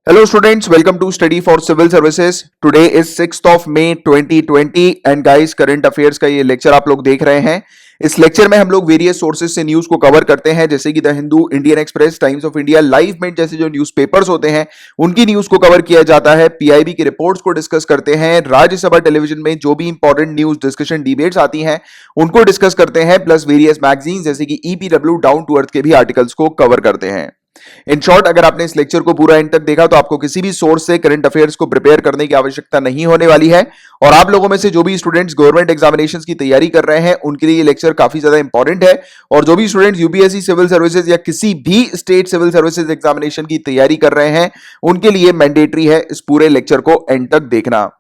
Hello students, welcome to Study for Civil Services. Today is 6th of May 2020 and guys current affairs का ये lecture आप लोग देख रहे हैं। इस लेक्चर में हम लोग वेरियस सोर्सेज से न्यूज को कवर करते हैं, जैसे कि the Hindu, Indian express, times of India, live minute जैसे जो न्यूज़पेपर्स होते हैं उनकी न्यूज को कवर किया जाता है। पीआईबी की रिपोर्ट्स को डिस्कस करते हैं। राज्यसभा टेलीविजन में जो भी इंपॉर्टेंट न्यूज डिस्कशन डिबेट्स आती हैं उनको डिस्कस करते हैं, प्लस वेरियस मैगजीन जैसे कि ईपीडब्ल्यू, डाउन टू अर्थ के भी आर्टिकल्स को कवर करते हैं। इन शॉर्ट, अगर आपने इस लेक्चर को पूरा एंड तक देखा तो आपको किसी भी सोर्स से करंट अफेयर्स को प्रिपेयर करने की आवश्यकता नहीं होने वाली है। और आप लोगों में से जो भी स्टूडेंट्स गवर्नमेंट एग्जामिनेशंस की तैयारी कर रहे हैं उनके लिए ये लेक्चर काफी ज्यादा इंपॉर्टेंट है। और जो भी स्टूडेंट्स यूपीएससी सिविल सर्विसेज या किसी भी स्टेट सिविल सर्विसेज एग्जामिनेशन की तैयारी कर रहे हैं उनके लिए मैंडेटरी है इस पूरे लेक्चर को एंड तक देखना।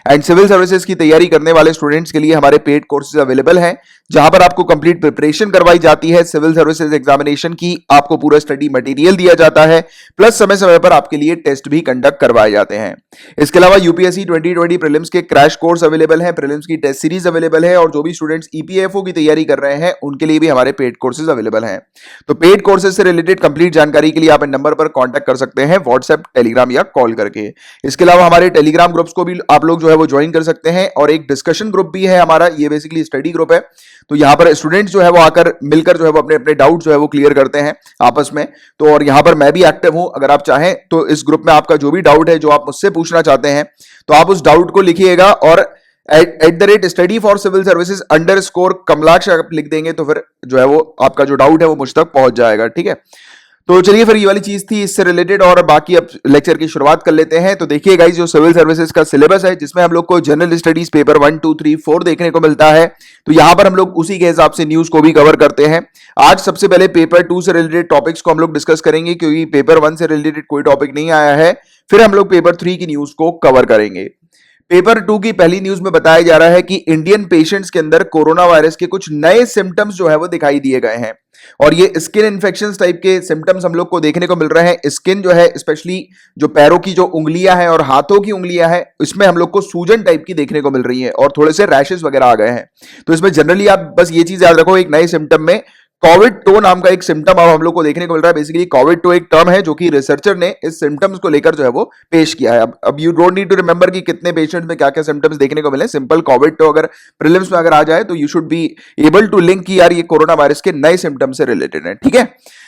एंड सिविल सर्विसेज की तैयारी करने वाले स्टूडेंट्स के लिए हमारे पेड कोर्सेज अवेलेबल हैं, जहां पर आपको कंप्लीट प्रिपरेशन करवाई जाती है सिविल सर्विसेज एग्जामिनेशन की। आपको पूरा स्टडी मटेरियल दिया जाता है, प्लस समय समय पर आपके लिए टेस्ट भी कंडक्ट करवाए जाते हैं। इसके अलावा यूपीएससी 2020 प्रीलिम्स के क्रैश कोर्स अवेलेबल है, प्रीलिम्स की टेस्ट सीरीज अवेलेबल है, और जो भी स्टूडेंट्स ईपीएफओ की तैयारी कर रहे हैं उनके लिए भी हमारे पेड कोर्सेज अवेलेबल हैं। तो पेड कोर्सेज से रिलेटेड कंप्लीट जानकारी के लिए आप इन नंबर पर कॉन्टैक्ट कर सकते हैं, व्हाट्सएप, टेलीग्राम या कॉल करके। इसके अलावा हमारे टेलीग्राम ग्रुप्स को भी आप लोग जो है वो ज्वाइन कर सकते हैं, और एक डिस्कशन ग्रुप भी है हमारा, ये बेसिकली स्टडी ग्रुप है। तो यहां पर स्टूडेंट्स जो है वो आकर मिलकर जो है वो अपने अपने डाउट जो है वो क्लियर करते हैं आपस में। तो और यहां पर मैं भी एक्टिव हूं, अगर आप चाहें तो इस ग्रुप में आपका जो भी डाउट है, जो आप मुझसे पूछना चाहते हैं, तो आप उस डाउट को लिखिएगा और @study for civil services _ Kamalaksha आप लिख देंगे तो फिर जो है वो आपका जो डाउट है वो मुझ तक पहुंच जाएगा। ठीक है, तो चलिए फिर ये वाली चीज थी इससे रिलेटेड, और बाकी अब लेक्चर की शुरुआत कर लेते हैं। तो देखिए गाइस, जो सिविल सर्विसेज का सिलेबस है जिसमें हम लोग को जनरल स्टडीज पेपर 1, 2, 3, 4 देखने को मिलता है, तो यहां पर हम लोग उसी के हिसाब से न्यूज को भी कवर करते हैं। आज सबसे पहले पेपर 2 से रिलेटेड टॉपिक्स को हम लोग डिस्कस करेंगे, क्योंकि पेपर 1 से रिलेटेड कोई टॉपिक नहीं आया है। फिर हम लोग पेपर 3 की न्यूज को कवर करेंगे। पेपर 2 की पहली न्यूज में बताया जा रहा है कि इंडियन पेशेंट्स के अंदर कोरोना वायरस के कुछ नए सिम्टम्स जो है वो दिखाई दिए गए हैं, और ये स्किन इन्फेक्शन टाइप के सिम्टम्स हम लोग को देखने को मिल रहे हैं। स्किन जो है, स्पेशली जो पैरों की जो उंगलियां हैं और हाथों की उंगलियां हैं, इसमें हम लोग को सूजन टाइप की देखने को मिल रही है, और थोड़े से रैशेस वगैरह आ गए हैं। तो इसमें जनरली आप बस ये चीज याद रखो, एक नए सिम्टम में कोविड टो नाम का एक सिम्टम अब हम लोग को देखने को मिल रहा है। बेसिकली कोविड टो एक टर्म है जो कि रिसर्चर ने इस सिम्टम्स को लेकर जो है वो पेश किया है। अब you don't need to remember कि कितने पेशेंट्स में क्या क्या सिम्टम्स देखने को मिले। सिंपल कोविड टो अगर प्रीलिम्स में अगर आ जाए तो you should be able to link कि यार ये कोरोना वायरस के नए सिम्टम्स से रिलेटेड है। ठीक है,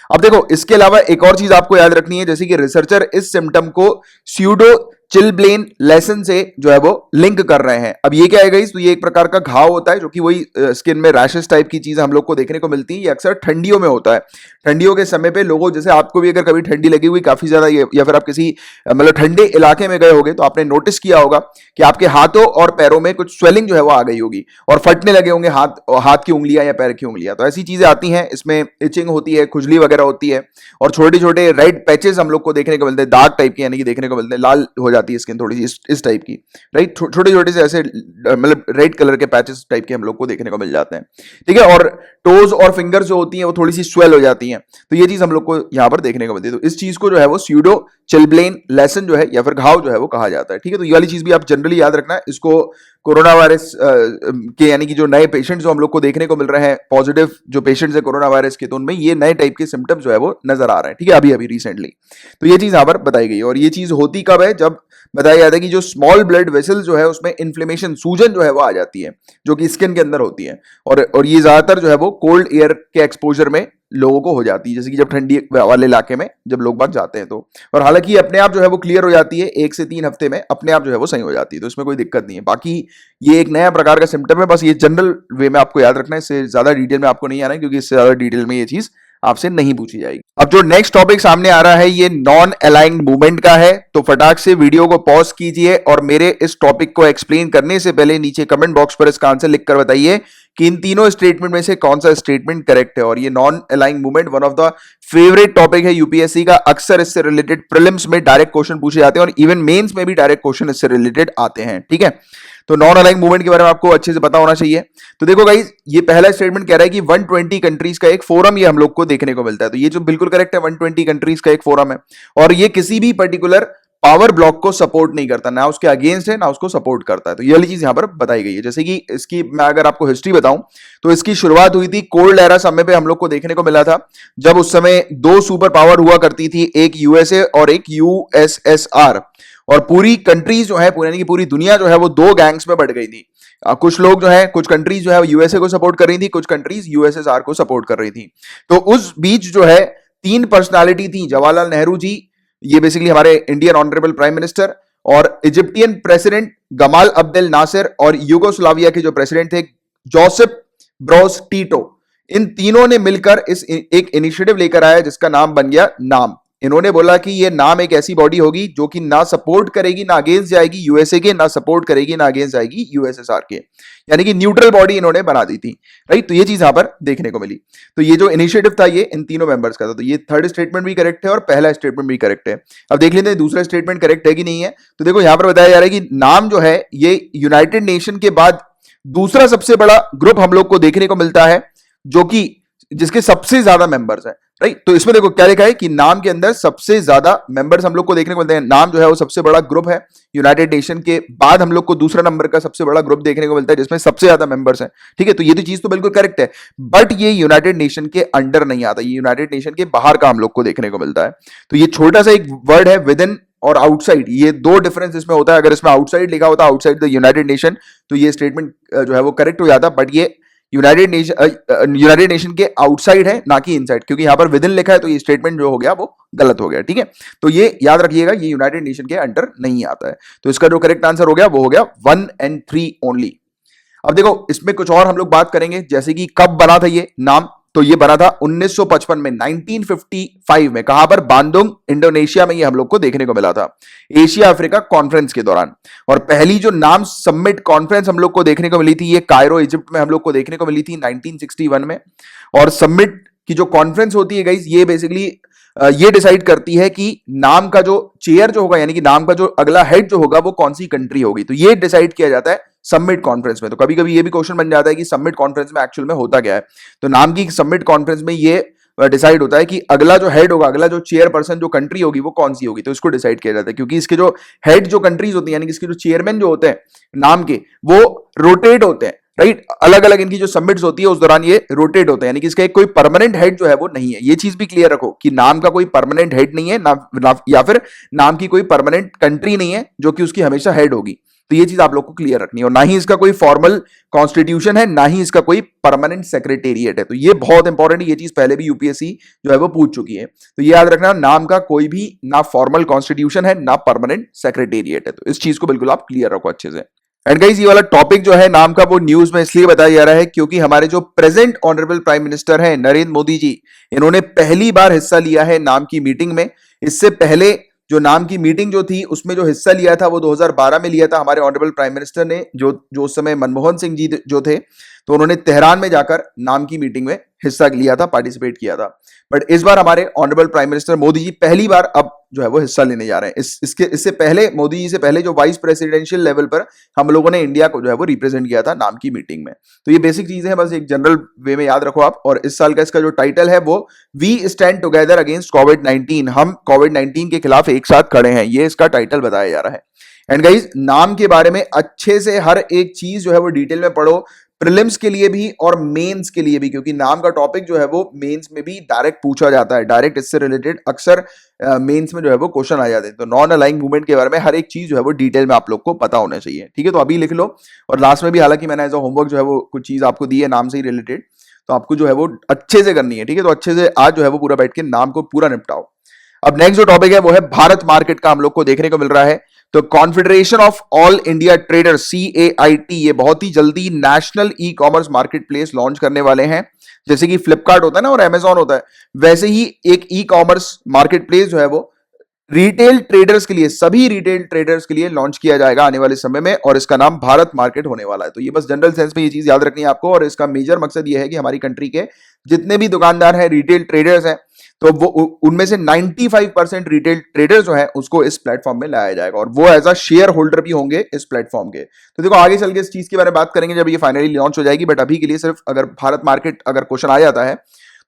अब देखो इसके अलावा एक और चीज आपको याद रखनी है, जैसे कि रिसर्चर इस सिम्टम को स्यूडो चिलब्लेन लेसन से जो है वो लिंक कर रहे हैं। अब ये क्या है गाइस, तो ये एक प्रकार का घाव होता है जो कि वही स्किन में रैशेस टाइप की चीज हम लोग को देखने को मिलती है। ये अक्सर ठंडियों में होता है। ठंडियों के समय पे लोगों, जैसे आपको भी अगर कभी ठंडी लगी हुई काफी ज्यादा, या फिर आप किसी मतलब ठंडे इलाके में गए होंगे तो आपने नोटिस किया होगा कि आपके हाथों और पैरों में कुछ स्वेलिंग जो है वो आ गई होगी और फटने लगे होंगे हाथ की उंगलियां या पैर की उंगलियां। तो ऐसी चीजें आती हैं, इसमें इचिंग होती है, खुजली वगैरह होती है, और छोटे छोटे रेड पैचेस हम लोग को देखने को मिलते हैं, दाग टाइप के, यानी कि देखने को मिलते हैं, लाल हो जाती है स्किन थोड़ी सी इस टाइप की, राइट। छोटे छोटे से ऐसे मतलब रेड कलर के पैचेस टाइप के हम लोग को देखने को मिल जाते हैं। ठीक है, और टोज और फिंगर्स जो होती हैं वो थोड़ी सी स्वेल हो जाती हैं, तो ये चीज हम लोग को यहां पर देखने को मिलती है। तो इस चीज को जो है वो स्यूडो चिलब्लेन लेसन जो है या फिर घाव जो है वो कहा जाता है। ठीक है, तो ये वाली चीज भी आप जनरली याद रखना। इसको कोरोना वायरस के यानी कि जो नए पेशेंट्स जो हम लोग को देखने को मिल रहे हैं, पॉजिटिव जो पेशेंट्स है कोरोना वायरस के, तो उनमें ये नए टाइप के सिम्टम्स जो है वो नजर आ रहे हैं। ठीक है, अभी अभी रिसेंटली तो ये चीज यहां पर बताई गई। और ये चीज होती कब है, जब बताया जाता है कि जो स्मॉल ब्लड वेसल जो है उसमें इन्फ्लेमेशन, सूजन जो है वो आ जाती है, जो कि स्किन के अंदर होती है, और ये ज्यादातर जो है वो कोल्ड एयर के एक्सपोजर में लोगों को हो जाती है, जैसे कि जब ठंडी वाले इलाके में जब लोग बाग जाते हैं तो। और हालांकि अपने आप जो है वो क्लियर हो जाती है, 1 से 3 हफ्ते में अपने आप जो है वो सही हो जाती है, तो इसमें कोई दिक्कत नहीं है। बाकी ये एक नया प्रकार का सिम्टम है, बस ये जनरल वे में आपको याद रखना है, इससे ज्यादा डिटेल में आपको नहीं आना है, क्योंकि इससे ज्यादा डिटेल में ये चीज आपसे नहीं पूछी जाएगी। अब जो नेक्स्ट टॉपिक सामने आ रहा है ये नॉन अलाइंड मूवमेंट का है, तो फटाक से वीडियो को पॉज कीजिए और मेरे इस टॉपिक को एक्सप्लेन करने से पहले नीचे कमेंट बॉक्स पर इसका आंसर लिखकर बताइए कि इन तीनों स्टेटमेंट में से कौन सा स्टेटमेंट करेक्ट है। और ये non aligned movement one of the favourite topic है यूपीएससी का। अक्सर इससे रिलेटेड प्रीलिम्स में डायरेक्ट क्वेश्चन पूछे जाते हैं और इवन मेंस में भी डायरेक्ट क्वेश्चन इससे रिलेटेड आते हैं। ठीक है, तो नॉन अलाइंग मूवमेंट के बारे में आपको अच्छे से पता होना चाहिए। तो देखो गाइस, ये पहला स्टेटमेंट कह रहा है कि 120 कंट्रीज का एक फोरम ये हम लोग को देखने को मिलता है, तो ये जो बिल्कुल करेक्ट है, 120 कंट्रीज का एक फोरम है, और ये किसी भी पर्टिकुलर पावर ब्लॉक को सपोर्ट नहीं करता, ना उसके अगेंस्ट है ना उसको सपोर्ट करता है। तो ये वाली चीज यहां पर बताई गई है। जैसे कि इसकी मैं अगर आपको हिस्ट्री बताऊं तो इसकी शुरुआत हुई थी कोल्ड एरा समय पे हम लोग को देखने को मिला था, जब उस समय दो सुपर पावर हुआ करती थी, एक यूएसए और एक यूएसएसआर। और पूरी कंट्रीज जो है, यानी कि पूरी दुनिया जो है वो दो गैंग्स में बढ़ गई थी। कुछ लोग जो है, कुछ कंट्रीज जो है यूएसए को सपोर्ट कर रही थी, कुछ कंट्रीज यूएसएसआर को सपोर्ट कर रही थी। तो उस बीच जो है तीन पर्सनालिटी थी, जवाहरलाल नेहरू जी, ये बेसिकली हमारे इंडियन ऑनरेबल प्राइम मिनिस्टर, और Egyptian president Gamal Abdel Nasser, और यूगोस्लाविया के जो प्रेसिडेंट थे जोसेफ ब्रोज टीटो। इन तीनों ने मिलकर एक इनिशिएटिव लेकर आया जिसका नाम बन गया नाम। इन्होंने बोला कि ये नाम एक ऐसी बॉडी होगी जो कि ना सपोर्ट करेगी ना अगेंस्ट जाएगी यूएसए के, ना सपोर्ट करेगी ना अगेंस्ट जाएगी यूएसएसआर के, यानी कि न्यूट्रल बॉडी इन्होंने बना दी थी। राइट, तो ये चीज यहां पर देखने को मिली। तो ये जो इनिशिएटिव था ये इन तीनों मेंबर्स का था। तो ये थर्ड स्टेटमेंट भी करेक्ट है और पहला स्टेटमेंट भी करेक्ट है। अब देख लेते हैं दूसरा स्टेटमेंट करेक्ट है कि नहीं है। तो देखो यहां पर बताया जा रहा है कि नाम जो है ये यूनाइटेड नेशन के बाद दूसरा सबसे बड़ा ग्रुप हम लोग को देखने को मिलता है, जो कि जिसके सबसे ज्यादा मेंबर्स हैं। राइट, तो इसमें देखो क्या लिखा है कि नाम के अंदर सबसे ज्यादा मेंबर्स हम लोग को देखने को मिलते हैं। नाम जो है वो सबसे बड़ा ग्रुप है, यूनाइटेड नेशन के बाद हम लोग को दूसरा नंबर का सबसे बड़ा ग्रुप देखने को मिलता है जिसमें सबसे ज्यादा मेंबर्स हैं। ठीक है, तो ये तो चीज तो बिल्कुल करेक्ट है, बट ये यूनाइटेड नेशन के अंडर नहीं आता, ये यूनाइटेड नेशन के बाहर का हम लोग को देखने को मिलता है। तो ये छोटा सा एक वर्ड है विद इन और आउटसाइड, ये दो डिफरेंस इसमें होता है। अगर इसमें आउटसाइड लिखा होता, आउटसाइड द यूनाइटेड नेशन, तो ये स्टेटमेंट जो है वो करेक्ट हो जाता, बट ये यूनाइटेड नेशन के आउटसाइड है ना कि इनसाइड, क्योंकि यहां पर विद इन लिखा है तो ये स्टेटमेंट जो हो गया वो गलत हो गया। ठीक है, तो ये याद रखिएगा, ये यूनाइटेड नेशन के अंडर नहीं आता है। तो इसका जो करेक्ट आंसर हो गया वो हो गया 1 और 3 ओनली। अब देखो इसमें कुछ और हम लोग बात करेंगे, जैसे कि कब बना था ये नाम। तो ये बना था 1955 में, 1955 में। कहां पर? बांदुंग इंडोनेशिया में ये हम लोग को देखने को मिला था, एशिया अफ्रीका कॉन्फ्रेंस के दौरान। और पहली जो नाम समिट कॉन्फ्रेंस हम लोग को देखने को मिली थी ये कायरो इजिप्ट में हम लोग को देखने को मिली थी 1961 में। और समिट की जो कॉन्फ्रेंस होती है गाइस, ये बेसिकली ये डिसाइड करती है कि नाम का जो चेयर जो होगा, यानी कि नाम का जो अगला हेड जो होगा वो कौन सी कंट्री होगी। तो ये डिसाइड किया जाता है समिट कॉन्फ्रेंस में। तो कभी कभी ये भी क्वेश्चन बन जाता है कि समिट कॉन्फ्रेंस में एक्चुअल में होता क्या है। तो नाम की समिट कॉन्फ्रेंस में ये डिसाइड होता है कि अगला जो हेड होगा, अगला जो चेयर पर्सन जो कंट्री होगी वो कौन सी होगी। तो इसको डिसाइड किया जाता है, क्योंकि इसके जो हेड जो कंट्रीज होती है, यानी कि इसके जो चेयरमैन जो होते हैं नाम के, वो रोटेट होते हैं। राइट, अलग अलग इनकी जो समिट्स होती है उस दौरान ये रोटेट होते हैं, यानी कि इसका एक कोई परमानेंट हेड जो है वो नहीं है। ये चीज भी क्लियर रखो कि नाम का कोई परमानेंट हेड नहीं है ना, या फिर नाम की कोई परमानेंट कंट्री नहीं है जो कि उसकी हमेशा हेड होगी। तो ये चीज आप लोग को क्लियर रखनी है। और ना ही इसका कोई फॉर्मल कॉन्स्टिट्यूशन है, ना ही इसका कोई परमानेंट सेक्रेटेरिएट है। तो ये बहुत इंपॉर्टेंट है, ये चीज पहले भी यूपीएससी जो है वो पूछ चुकी है। तो ये याद रखना, नाम का कोई भी ना फॉर्मल कॉन्स्टिट्यूशन है ना परमानेंट सेक्रेटेरिएट है। तो इस चीज को बिल्कुल आप क्लियर रखो अच्छे से। एंड गाइस ये वाला टॉपिक जो है नाम का, वो न्यूज में इसलिए बताया जा रहा है क्योंकि हमारे जो प्रेजेंट ऑनरेबल प्राइम मिनिस्टर हैं नरेंद्र मोदी जी, इन्होंने पहली बार हिस्सा लिया है नाम की मीटिंग में। इससे पहले जो नाम की मीटिंग जो थी उसमें जो हिस्सा लिया था वो 2012 में लिया था हमारे ऑनरेबल प्राइम मिनिस्टर ने, जो उस समय मनमोहन सिंह जी जो थे। तो उन्होंने तेहरान में जाकर नाम की मीटिंग में हिस्सा लिया था, पार्टिसिपेट किया था। बट इस बार हमारे honourable prime minister Modi ji पहली बार अब जो है वो हिस्सा लेने जा रहे हैं। इससे पहले मोदी जी से पहले जो वाइस प्रेसिडेंशियल लेवल पर हम लोगों ने इंडिया को जो है वो रिप्रेजेंट किया था नाम की मीटिंग में। तो ये बेसिक चीजें हैं, बस एक जनरल वे में याद रखो आप। और इस साल का इसका जो टाइटल है वो वी स्टैंड टुगेदर अगेंस्ट कोविड-19, हम कोविड-19 के खिलाफ एक साथ खड़े हैं, ये इसका टाइटल बताया जा रहा है। एंड गाइज नाम के बारे में अच्छे से हर एक चीज जो है वो डिटेल में पढ़ो, प्रीलिम्स के लिए भी और मेंस के लिए भी, क्योंकि नाम का टॉपिक जो है वो मेंस में भी डायरेक्ट पूछा जाता है। डायरेक्ट इससे रिलेटेड अक्सर मेंस में जो है वो क्वेश्चन आ जाते हैं। तो नॉन अलाइंग मूवमेंट के बारे में हर एक चीज जो है वो डिटेल में आप लोग को पता होना चाहिए। ठीक है, तो अभी लिख लो। और लास्ट में भी हालांकि मैंने एज अ होमवर्क जो है वो कुछ चीज आपको दी है नाम से ही रिलेटेड, तो आपको जो है वो अच्छे से करनी है। ठीक है, तो अच्छे से आज जो है वो पूरा बैठ के नाम को पूरा निपटाओ। अब नेक्स्ट जो टॉपिक है वो है भारत मार्केट का, हम लोग को देखने को मिल रहा है। तो confederation of all India traders CAIT, ये बहुत ही जल्दी national e commerce market place launch करने वाले हैं। जैसे कि फ्लिपकार्ट होता है ना और अमेजॉन होता है, वैसे ही एक ई कॉमर्स मार्केट प्लेस जो है वो रिटेल ट्रेडर्स के लिए, सभी रिटेल ट्रेडर्स के लिए लॉन्च किया जाएगा आने वाले समय में, और इसका नाम भारत मार्केट होने वाला है। तो ये बस जनरल सेंस में ये चीज याद रखनी है आपको। और इसका मेजर मकसद ये है कि हमारी कंट्री के जितने भी दुकानदार हैं, रिटेल ट्रेडर्स हैं, तो वो उनमें से 95% रिटेल ट्रेडर जो है उसको इस प्लेटफॉर्म में लाया जाएगा, और वो एज अ शेयर होल्डर भी होंगे इस प्लेटफॉर्म के। तो देखो आगे चल के इस चीज के बारे में बात करेंगे जब ये फाइनली लॉन्च हो जाएगी, बट अभी के लिए सिर्फ अगर भारत मार्केट अगर क्वेश्चन आ जाता है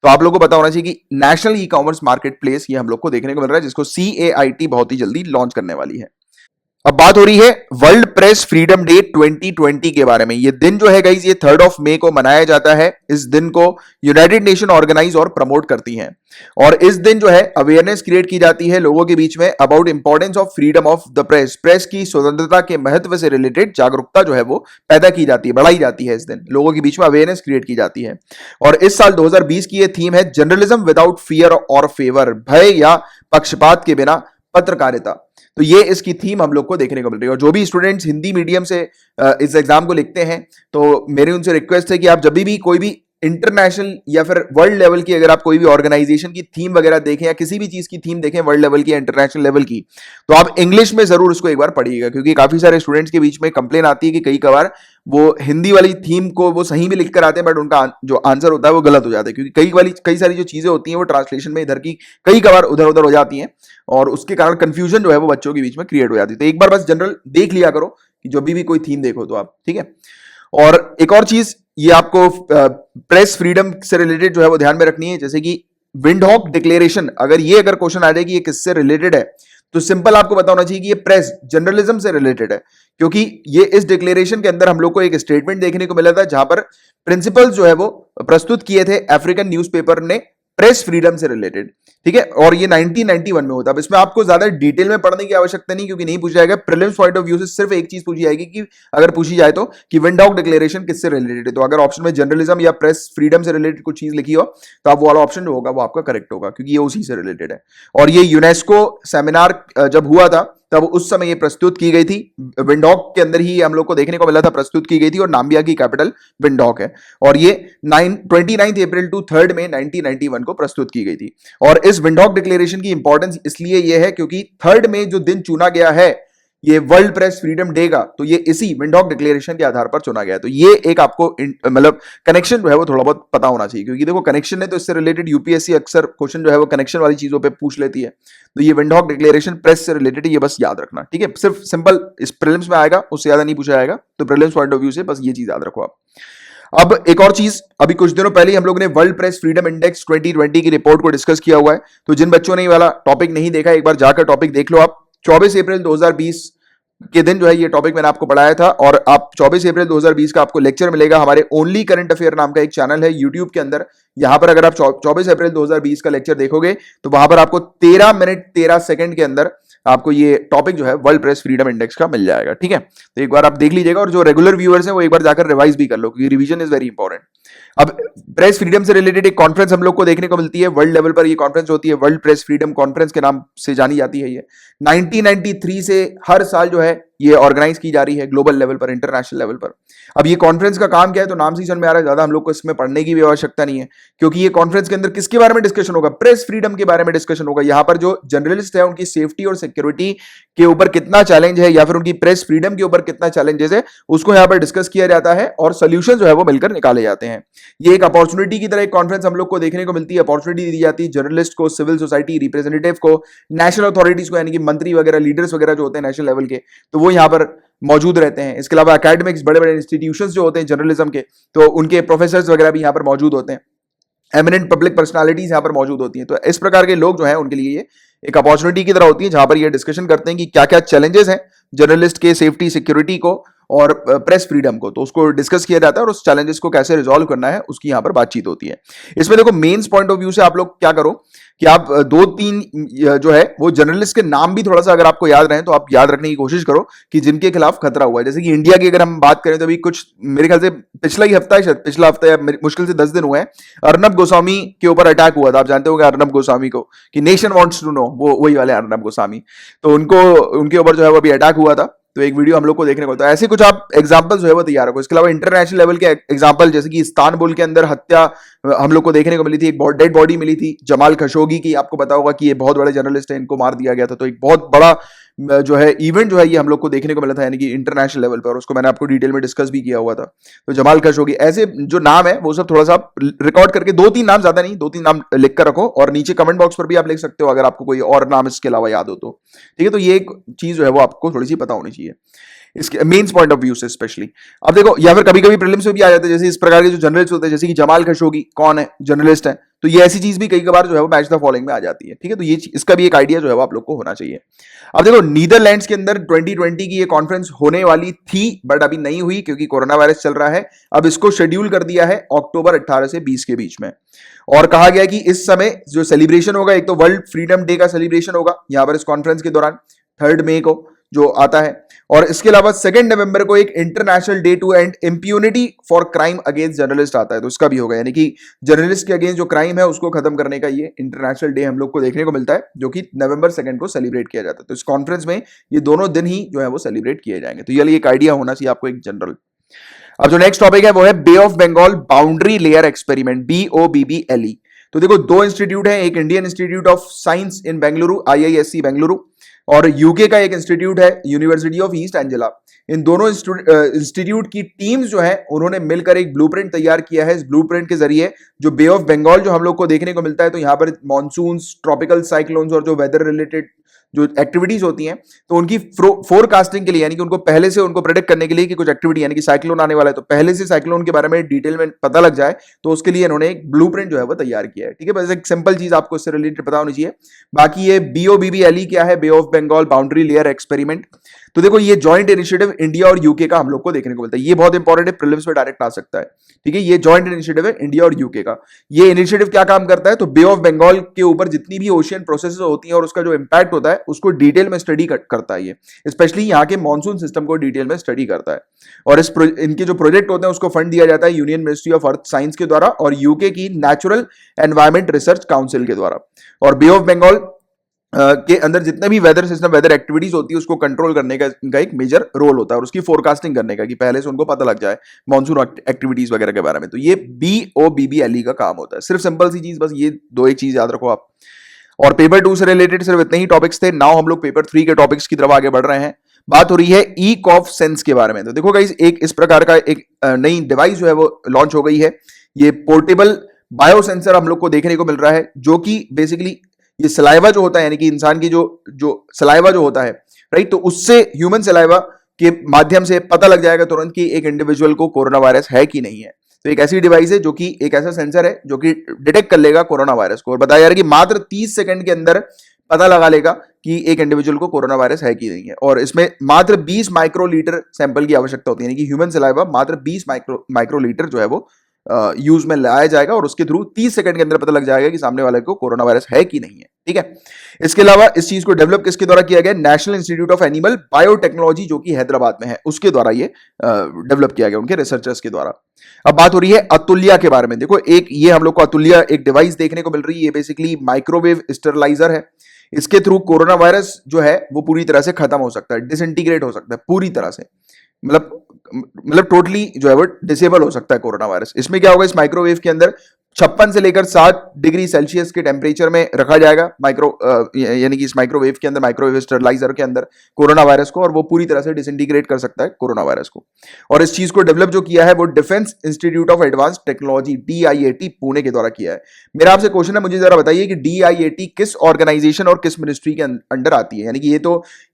तो आप लोगों को पता होना चाहिए कि national e commerce market place ये हम लोग को देखने को मिल रहा है, जिसको CAIT बहुत ही जल्दी लॉन्च करने वाली है। अब बात हो रही है वर्ल्ड प्रेस फ्रीडम डे 2020 के बारे में। ये दिन जो है गाइस, ये 3 मई को मनाया जाता है। इस दिन को यूनाइटेड नेशन ऑर्गेनाइज और प्रमोट करती हैं, और इस दिन जो है अवेयरनेस क्रिएट की जाती है लोगों के बीच में about importance of freedom of the press. Press की स्वतंत्रता के महत्व से रिलेटेड जागरूकता जो है वो पैदा की जाती है, बढ़ाई जाती है। इस दिन लोगों के बीच में अवेयरनेस क्रिएट की जाती है। और इस साल 2020 की ये थीम है जर्नलिज्म विदाउट फियर और फेवर, भय या पक्षपात के बिना पत्रकारिता। तो ये इसकी थीम हम लोग को देखने को मिल रही है। और जो भी स्टूडेंट्स हिंदी मीडियम से इस एग्जाम को लिखते हैं, तो मेरी उनसे रिक्वेस्ट है कि आप जब भी कोई भी इंटरनेशनल या फिर वर्ल्ड लेवल की अगर आप कोई भी ऑर्गेनाइजेशन की थीम वगैरह देखें या किसी भी चीज की थीम देखें वर्ल्ड लेवल की या इंटरनेशनल लेवल की, तो आप इंग्लिश में जरूर उसको एक बार पढ़िएगा, क्योंकि काफी सारे स्टूडेंट्स के बीच में कंप्लेन आती है कि कई कबार वो हिंदी वाली थीम को वो सही भी लिख कर आते हैं, बट उनका जो आंसर होता है वो गलत हो जाता है, क्योंकि कई सारी जो चीजें होती हैं वो ट्रांसलेशन में इधर की कई कबार उधर उधर हो जाती हैं, और उसके कारण कंफ्यूजन जो है वो बच्चों के बीच में क्रिएट हो जाती है। तो एक बार बस जनरल देख लिया करो कि जब भी कोई थीम देखो तो आप, ठीक है। और एक और चीज ये आपको प्रेस फ्रीडम से रिलेटेड जो है वो ध्यान में रखनी है, जैसे कि विंडहॉक डिक्लेरेशन, अगर क्वेश्चन आ जाए कि ये किससे रिलेटेड है, तो सिंपल आपको पता होना चाहिए कि ये प्रेस जर्नलिज्म से रिलेटेड है, क्योंकि ये इस डिक्लेरेशन के अंदर हम लोग को एक स्टेटमेंट देखने को मिला था जहां पर प्रिंसिपल्स जो है वो प्रस्तुत किए थे अफ्रीकन न्यूज़पेपर ने प्रेस फ्रीडम से रिलेटेड, ठीक है। और ये 1991 में होता है। अब इसमें आपको ज्यादा डिटेल में पढ़ने की आवश्यकता नहीं, क्योंकि नहीं पूछा जाएगा। प्रीलिम्स पॉइंट ऑफ व्यू से सिर्फ एक चीज पूछी जाएगी कि अगर पूछी जाए तो कि विंडहॉक डिक्लेरेशन किससे रिलेटेड है, तो अगर ऑप्शन में जर्नलिज्म या प्रेस फ्रीडम से रिलेटेड कुछ चीज लिखी हो तो आप वो वाला ऑप्शन जो होगा वो आपका करेक्ट होगा, क्योंकि ये उसी से रिलेटेड है। और ये यूनेस्को सेमिनार जब हुआ था तब उस समय ये प्रस्तुत की गई थी। विंडहॉक के अंदर ही हम लोग को देखने को मिला था, प्रस्तुत की गई थी, और नाम्बिया की कैपिटल विंडहॉक है। और ये 29 अप्रैल टू 3 मई 1991 को प्रस्तुत की गई थी। और इस विंडहॉक डिक्लेरेशन की इंपॉर्टेंस इसलिए ये है क्योंकि 3 मई जो दिन चुना गया है ये वर्ल्ड प्रेस फ्रीडम डे का, तो ये इसी विंडहॉक डिक्लेरेशन के आधार पर चुना गया। तो ये एक आपको मतलब कनेक्शन जो है वो थोड़ा बहुत पता होना चाहिए, क्योंकि देखो कनेक्शन है तो इससे रिलेटेड यूपीएससी अक्सर क्वेश्चन जो है वो कनेक्शन वाली चीजों पे पूछ लेती है। तो ये विंडहॉक डिक्लेरेशन प्रेस से रिलेटेड, ये बस याद रखना, ठीक है। सिर्फ सिंपल इस प्रीलिम्स में आएगा, उससे ज्यादा नहीं पूछा जाएगा, तो प्रीलिम्स पॉइंट ऑफ व्यू से बस ये चीज याद रखो आप। अब एक और चीज, अभी कुछ दिनों पहले हम लोग ने वर्ल्ड प्रेस फ्रीडम इंडेक्स 2020 की रिपोर्ट को डिस्कस किया हुआ है। तो जिन बच्चों ने ये वाला टॉपिक नहीं देखा, एक बार जाकर टॉपिक देख लो आप। 24 अप्रैल 2020 के दिन जो है ये टॉपिक मैंने आपको पढ़ाया था, और आप 24 अप्रैल 2020 का आपको लेक्चर मिलेगा हमारे ओनली करंट अफेयर नाम का एक चैनल है यूट्यूब के अंदर। यहां पर अगर आप 24 अप्रैल 2020 का लेक्चर देखोगे तो वहां पर आपको 13 मिनट 13 सेकंड के अंदर आपको ये टॉपिक जो है वर्ल्ड प्रेस फ्रीडम इंडेक्स का मिल जाएगा, ठीक है। तो एक बार आप देख लीजिएगा, और जो रेगुलर व्यूअर्स हैं वो एक बार जाकर रिवाइज भी कर लो, क्योंकि रिवीजन इज वेरी इंपॉर्टेंट। अब प्रेस फ्रीडम से रिलेटेड एक कॉन्फ्रेंस हम लोग को देखने को मिलती है वर्ल्ड लेवल पर। ये कॉन्फ्रेंस होती है वर्ल्ड प्रेस फ्रीडम कॉन्फ्रेंस के नाम से जानी जाती है। ये 1993 से हर साल जो है ये ऑर्गेनाइज की जा रही है ग्लोबल लेवल पर, इंटरनेशनल लेवल पर। अब ये कॉन्फ्रेंस का काम क्या है, तो नाम से ही समझ में आ रहा है, ज्यादा हम लोग को इसमें पढ़ने की भी आवश्यकता नहीं है, क्योंकि ये कॉन्फ्रेंस के अंदर किसके बारे में डिस्कशन होगा, प्रेस फ्रीडम के बारे में डिस्कशन होगा। यहाँ पर जो जर्नलिस्ट है उनकी सेफ्टी और सिक्योरिटी के ऊपर कितना चैलेंज है, या फिर उनकी प्रेस फ्रीडम के ऊपर कितना चैलेंजेस है, उसको यहाँ पर डिस्कस किया जाता है, और सोल्यूशन जो है वो मिलकर निकाले जाते हैं। ये एक अपॉर्चुनिटी की तरह एक कॉन्फ्रेंस हम लोग को देखने को मिलती है। अपॉर्चुनिटी दी जाती है जर्नलिस्ट को, सिविल सोसाइटी रिप्रेजेंटेटिव को, नेशनल अथॉरिटीज को, यानी कि मंत्री वगैरह, लीडर्स वगैरह जो होते हैं नेशनल लेवल के, तो वो यहाँ पर मौजूद रहते हैं। इसके अलावा एकेडमिक्स, बड़े बड़े इंस्टीट्यूशंस जो होते हैं जर्नलिज्म के, तो उनके प्रोफेसर्स वगैरह भी यहाँ पर मौजूद होते हैं। एमिनेंट पब्लिक पर्सनालिटीज यहाँ पर मौजूद होती हैं। तो इस प्रकार के लोग जो हैं उनके लिए ये एक अपॉर्चुनिटी की तरह होती है, जहां पर ये डिस्कशन करते हैं कि क्या क्या चैलेंजेस हैं जर्नलिस्ट के सेफ्टी, सिक्योरिटी को और प्रेस फ्रीडम को, तो उसको डिस्कस किया जाता है, और उस चैलेंजेस को कैसे रिजॉल्व करना है उसकी यहाँ पर बातचीत होती है। इसमें देखो मेंस पॉइंट ऑफ व्यू से आप लोग क्या करो कि आप 2-3 जो है वो जर्नलिस्ट के नाम भी थोड़ा सा अगर आपको याद रहे तो आप याद रखने की कोशिश करो कि जिनके खिलाफ खतरा हुआ है। जैसे कि इंडिया की अगर हम बात करें तो अभी कुछ मेरे ख्याल से पिछला ही हफ्ता है, शायद पिछला हफ्ता या मुश्किल से 10 दिन हुए हैं, अर्नब गोस्वामी के ऊपर अटैक हुआ था। आप जानते होंगे अर्नब गोस्वामी को, कि नेशन वांट्स टू नो, वो वही वाले अर्नब गोस्वामी, तो उनके ऊपर जो है वो अभी अटैक हुआ था। तो एक वीडियो हम लोग को देखने को, तो ऐसे कुछ आप एग्जांपल्स जो है वो तैयार रखो। इसके अलावा इंटरनेशनल लेवल के एग्जांपल, जैसे कि इस्तांबुल के अंदर हत्या हम लोग को देखने को मिली थी, एक डेड बॉडी मिली थी जमाल खशोगी की। आपको पता होगा कि ये बहुत बड़े जर्नलिस्ट है, इनको मार दिया गया था। तो एक बहुत बड़ा जो है इवेंट जो है ये हम लोग को देखने को मिला था, यानी कि इंटरनेशनल लेवल पर, उसको मैंने आपको डिटेल में डिस्कस भी किया हुआ था। तो जमाल खशोगी, ऐसे जो नाम है वो सब थोड़ा सा रिकॉर्ड करके 2-3 नाम, ज्यादा नहीं, 2-3 नाम लिख कर रखो, और नीचे कमेंट बॉक्स पर भी आप लिख सकते हो अगर आपको कोई और नाम इसके अलावा याद हो तो, ठीक है। तो ये एक चीज जो है वो आपको थोड़ी सी पता होनी चाहिए। इसके मेंस पॉइंट ऑफ व्यू से स्पेशली। अब देखो, या फिर कभी कभी प्रीलिम्स में भी आ जाते हैं, जैसे इस प्रकार के जो जर्नलिस्ट होते हैं, जैसे कि जमाल खशोगी कौन है, जर्नलिस्ट है, तो ये ऐसी चीज भी कई बार जो है वो मैच द फॉलोइंग में आ जाती है। ठीक है, तो ये इसका भी एक आइडिया जो है वो आप लोग को होना चाहिए। अब देखो, नीदरलैंड्स के अंदर 2020 की ये कॉन्फ्रेंस होने वाली थी, बट अभी नहीं हुई क्योंकि कोरोना वायरस चल रहा है। अब इसको शेड्यूल कर दिया है अक्टूबर 18 से 20 के बीच में, और कहा गया कि इस समय जो सेलिब्रेशन होगा, एक तो वर्ल्ड फ्रीडम डे का सेलिब्रेशन होगा यहां पर इस कॉन्फ्रेंस के दौरान 3 मई को जो आता है, और इसके अलावा 2 नवंबर को एक international day to end impunity for crime against journalist आता है, तो इसका भी होगा, यानी कि जर्नलिस्ट के अगेंस्ट जो क्राइम है उसको खत्म करने का ये इंटरनेशनल डे हम लोग को देखने को मिलता है, जो कि नवंबर 2 को सेलिब्रेट किया जाता है। तो इस कॉन्फ्रेंस में ये दोनों दिन ही जो है वो सेलिब्रेट किए जाएंगे, तो ये एक आइडिया होना चाहिए आपको एक जनरल। अब जो नेक्स्ट टॉपिक है वो है Bay of Bengal boundary layer experiment, BOBBLE। तो देखो, 2 इंस्टीट्यूट है, एक Indian institute of science in Bengaluru IISc Bengaluru, और यूके का एक इंस्टीट्यूट है यूनिवर्सिटी ऑफ ईस्ट एंजेला। इन दोनों इंस्टीट्यूट की टीम्स जो है उन्होंने मिलकर एक ब्लूप्रिंट तैयार किया है। इस ब्लूप्रिंट के जरिए जो बे ऑफ बंगाल जो हम लोग को देखने को मिलता है, तो यहाँ पर मानसून्स, ट्रॉपिकल साइक्लोन्स और जो वेदर रिलेटेड जो एक्टिविटीज होती हैं, तो उनकी फोरकास्टिंग के लिए, यानी कि उनको पहले से उनको प्रेडिक्ट करने के लिए कि कुछ एक्टिविटी, यानी कि साइक्लोन आने वाला है, तो पहले से साइक्लोन के बारे में डिटेल में पता लग जाए, तो उसके लिए इन्होंने एक ब्लूप्रिंट जो है वो तैयार किया है। ठीक है, बस एक सिंपल चीज आपको इससे रिलेटेड पता होनी चाहिए। बाकी ये BOBBLE क्या है, Bay of Bengal boundary layer experiment, तो देखो ये जॉइंट इनिशिएटिव इंडिया और यूके का हम लोग को देखने को मिलता है। ये बहुत इंपॉर्टेंट है, प्रीलिम्स में डायरेक्ट आ सकता है। ठीक है, ये जॉइंट इनिशिएटिव है इंडिया और यूके का। ये इनिशिएटिव क्या काम करता है, तो बे ऑफ बंगाल के ऊपर जितनी भी ओशियन प्रोसेसेस होती हैं और उसका जो इंपैक्ट होता है उसको डिटेल में स्टडी करता है। ये स्पेशली यहाँ के मॉनसून सिस्टम को डिटेल में स्टडी करता है, और इनके जो प्रोजेक्ट होते हैं उसको फंड दिया जाता है union ministry of earth science के द्वारा और यूके की नेचुरल एनवायरमेंट रिसर्च काउंसिल के द्वारा। और बे ऑफ बंगाल के अंदर जितने भी वेदर सिस्टम, वेदर एक्टिविटीज होती है, उसको कंट्रोल करने का इनका एक मेजर रोल होता है, और उसकी फोरकास्टिंग करने का, कि पहले से उनको पता लग जाए मॉनसून एक्टिविटीज वगैरह के बारे में। तो ये BOBBLE का काम होता है। सिर्फ सिंपल सी चीज, बस ये 2 एक चीज याद रखो आप। और पेपर 2 से रिलेटेड सिर्फ इतने ही टॉपिक्स थे। नाउ हम लोग पेपर 3 के टॉपिक्स की तरफ आगे बढ़ रहे हैं। बात हो रही है ई-कॉफ सेंस के बारे में। तो देखो गाइस, एक इस प्रकार का एक नई डिवाइस जो है वो लॉन्च हो गई है। ये पोर्टेबल बायो सेंसर हम लोग को देखने को मिल रहा है, जो कि बेसिकली ये सलाइवा जो होता है, यानी कि इंसान की जो सलाइवा जो होता है, राइट, तो उससे ह्यूमन सलाइवा के माध्यम से पता लग जाएगा तुरंत कि एक इंडिविजुअल को कोरोना वायरस है कि नहीं है। तो एक ऐसी डिवाइस है जो कि एक ऐसा सेंसर है जो कि डिटेक्ट कर लेगा कोरोना वायरस को, और बताया जा रहा है कि मात्र 30 सेकंड के अंदर पता लगा लेगा कि एक इंडिविजुअल को कोरोना वायरस है कि नहीं है। और इसमें मात्र 20 माइक्रोलीटर सैंपल की आवश्यकता होती है, यानी कि ह्यूमन सलाइवा मात्र 20 माइक्रोलीटर जो है वो यूज में लाया जाएगा, और उसके थ्रू 30 सेकंड के अंदर पता लग जाएगा कि सामने वाले को कोरोना वायरस है कि नहीं है। ठीक है, इसके अलावा इस चीज को डेवलप किसके द्वारा किया गया, national institute of animal biotechnology जो कि हैदराबाद में है, उसके द्वारा ये डेवलप किया गया, उनके रिसर्चर्स के द्वारा। अब बात हो रही है अतुल्या के बारे में। देखो, एक ये हम लोग को अतुल्या एक डिवाइस देखने को मिल रही है। ये बेसिकली माइक्रोवेव स्टेरलाइजर है। इसके थ्रू कोरोना वायरस जो है वो पूरी तरह से खत्म हो सकता है, डिसइंटीग्रेट हो सकता है पूरी तरह से, मतलब टोटली जो है वो डिसेबल हो सकता है कोरोना वायरस। इसमें क्या होगा, इस माइक्रोवेव के अंदर 56 से लेकर 7 डिग्री सेल्सियस के टेम्परेचर में रखा जाएगा यानी कि इस माइक्रोवेव के अंदर, माइक्रोवेव स्टेरलाइजर के अंदर कोरोना वायरस को, और वो पूरी तरह से डिसइंटीग्रेट कर सकता है कोरोना वायरस को। और इस चीज को डेवलप जो किया है वो defence institute of advance technology DIAT Pune के द्वारा किया है। मेरा आपसे क्वेश्चन है, मुझे जरा बताइए कि DIAT किस ऑर्गेनाइजेशन और किस मिनिस्ट्री के अंडर आती है, यानी कि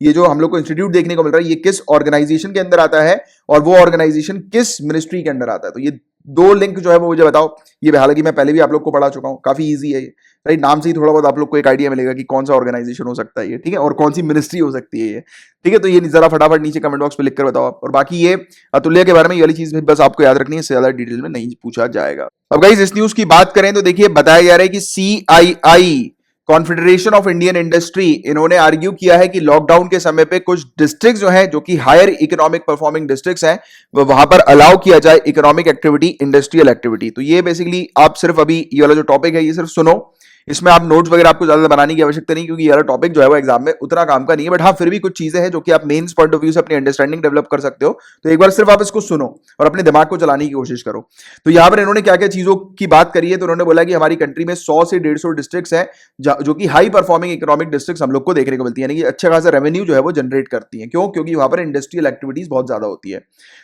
ये जो हम लोग को इंस्टीट्यूट देखने को मिल रहा है, ये किस ऑर्गेनाइजेशन के अंदर आता है और वो ऑर्गेनाइजेशन किस मिनिस्ट्री के अंदर आता है। तो ये 2 लिंक जो है वो मुझे बताओ। ये हालांकि मैं पहले भी आप लोग को पढ़ा चुका हूं, काफी इजी है ये, राइट। नाम से ही थोड़ा बहुत आप लोग को एक आइडिया मिलेगा कि कौन सा ऑर्गेनाइजेशन हो सकता है ये, ठीक है, और कौन सी मिनिस्ट्री हो सकती है ये, ठीक है। तो ये जरा फटाफट नीचे कमेंट बॉक्स में लिख कर बताओ आप। और बाकी ये अतुल्य के बारे में ये वाली चीज बस आपको याद रखनी है, इससे ज्यादा डिटेल में नहीं पूछा जाएगा। अब गाइस इस न्यूज की बात करें तो देखिए, बताया जा रहा है कि CII confederation of Indian industry, इन्होंने आर्ग्यू किया है कि लॉकडाउन के समय पे कुछ डिस्ट्रिक्ट जो है, जो कि हायर इकोनॉमिक परफॉर्मिंग डिस्ट्रिक्ट्स हैं, वो वहां पर अलाउ किया जाए इकोनॉमिक एक्टिविटी, इंडस्ट्रियल एक्टिविटी। तो ये बेसिकली आप सिर्फ अभी ये वाला जो टॉपिक है ये सिर्फ सुनो, इसमें आप नोट्स वगैरह आपको ज्यादा बनाने की आवश्यकता नहीं, क्योंकि ये वाला टॉपिक जो है वो एग्जाम में उतना काम का नहीं है। बट हाँ, फिर भी कुछ चीजें हैं जो कि आप मेंस पॉइंट ऑफ व्यू से अपनी अंडरस्टैंडिंग डेवलप कर सकते हो। तो एक बार सिर्फ आप इसको सुनो और अपने दिमाग को चलाने की कोशिश करो। तो यहाँ पर इन्होंने क्या क्या चीजों की बात करी है, तो उन्होंने बोला कि हमारी कंट्री में 100 से 150 डिस्ट्रिक्ट्स हैं जो कि हाई परफॉर्मिंग इकोनॉमिक डिस्ट्रिक्ट्स हम लोग को देखने को मिलती है, यानी कि अच्छा खासा रेवेन्यू जो है वो जनरेट करती है। क्यों? क्योंकि वहां पर इंडस्ट्रियल एक्टिविटीज बहुत ज्यादा होती है।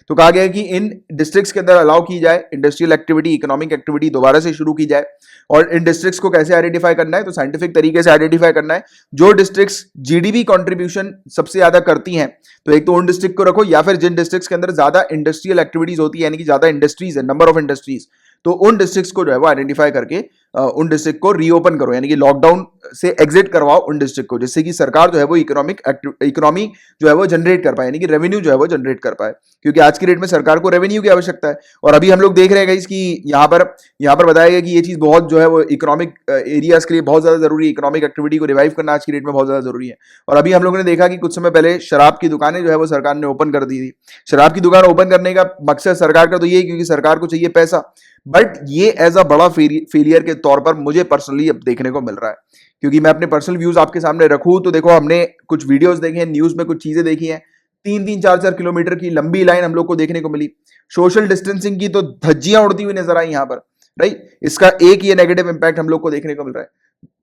तो कहा गया है कि इन डिस्ट्रिक्ट्स के अंदर अलाउ की जाए इंडस्ट्रियल एक्टिविटी, इकोनॉमिक एक्टिविटी दोबारा से शुरू की जाए। और इन डिस्ट्रिक्ट्स को कैसे आइडेंटिफाई करना है तो साइंटिफिक तरीके से आइडेंटिफाई करना है जो डिस्ट्रिक्ट्स जीडीपी कंट्रीब्यूशन सबसे ज्यादा करती हैं, तो एक तो उन डिस्ट्रिक्ट को रखो, या फिर जिन डिस्ट्रिक्ट्स के अंदर ज्यादा इंडस्ट्रियल एक्टिविटीज होती है, यानी कि ज्यादा इंडस्ट्रीज है, नंबर ऑफ इंडस्ट्रीज, तो उन डिस्ट्रिक्ट्स को जो है वो आइडेंटिफाई करके उन डिस्ट्रिक्ट को रीओपन करो, यानी कि लॉकडाउन से एग्जिट करवाओ उन डिस्ट्रिक्ट को, जिससे कि सरकार जो है वो इकोनॉमी जो है वो जनरेट कर पाए, यानी कि रेवेन्यू जो है वो जनरेट कर पाए, क्योंकि आज की डेट में सरकार को रेवेन्यू की आवश्यकता है। और अभी हम लोग देख रहे हैं गाइस कि यहाँ पर बताया गया कि ये चीज बहुत जो है वो इकोनॉमिक एरियाज के लिए बहुत ज्यादा जरूरी है, इकोनॉमिक एक्टिविटी को रिवाइव करना आज की डेट में बहुत ज्यादा जरूरी है। और अभी हम लोगों ने देखा कि कुछ समय पहले शराब की दुकानें जो है वो सरकार ने ओपन कर दी थी। शराब की दुकान ओपन करने का मकसद सरकार का तो ये है क्योंकि सरकार को चाहिए पैसा, बट ये एज अ बड़ा फेलियर के तौर पर मुझे पर्सनली अब देखने को मिल रहा है, क्योंकि मैं अपने पर्सनल व्यूज आपके सामने रखूं तो देखो, हमने कुछ वीडियोस देखे हैं, न्यूज में कुछ चीजें देखी हैं, 3-3, 4-4 किलोमीटर की लंबी लाइन हम लोग को देखने को मिली। सोशल डिस्टेंसिंग की तो धज्जियां उड़ती हुई नजर आई यहाँ पर, राइट। इसका एक ये नेगेटिव इंपैक्ट हम लोग को देखने को मिल रहा है।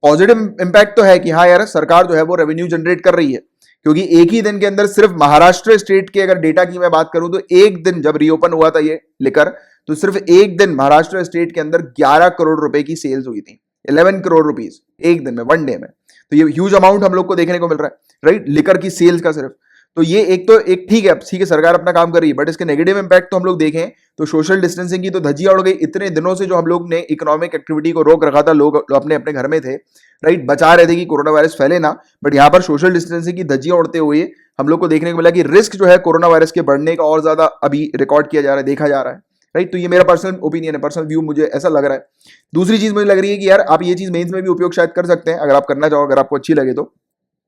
पॉजिटिव इंपैक्ट तो है कि हाँ यार, सरकार जो है वो रेवेन्यू जनरेट कर रही है, क्योंकि एक ही दिन के अंदर सिर्फ महाराष्ट्र स्टेट के अगर डेटा की मैं बात करूं तो एक दिन जब रीओपन हुआ था ये लेकर, तो सिर्फ एक दिन महाराष्ट्र स्टेट के अंदर 11 करोड़ रुपए की सेल्स हुई थी, 11 करोड़ रुपीस एक दिन में, वन डे में। तो ये ह्यूज अमाउंट हम लोग को देखने को मिल रहा है, राइट, लिकर की सेल्स का सिर्फ। तो ये एक ठीक है, सरकार अपना काम कर रही है, बट इसके नेगेटिव इंपैक्ट तो हम लोग देखें तो सोशल डिस्टेंसिंग की तो धज्जियां उड़ गई। इतने दिनों से जो हम लोग ने इकोनॉमिक एक्टिविटी को रोक रखा था, लोग अपने अपने घर में थे, राइट, बचा रहे थे कि कोरोना वायरस फैले ना, बट यहाँ पर सोशल डिस्टेंसिंग की धज्जियां उड़ते हुए हम लोग को देखने को मिला कि रिस्क जो है कोरोना वायरस के बढ़ने का और ज्यादा अभी रिकॉर्ड किया जा रहा है, देखा जा रहा है, राइट। तो ये मेरा पर्सनल ओपिनियन है, पर्सनल व्यू, मुझे ऐसा लग रहा है। दूसरी चीज मुझे लग रही है कि यार आप ये चीज मेंस में भी उपयोग शायद कर सकते हैं, अगर आप करना चाहो, अगर आपको अच्छी लगे तो।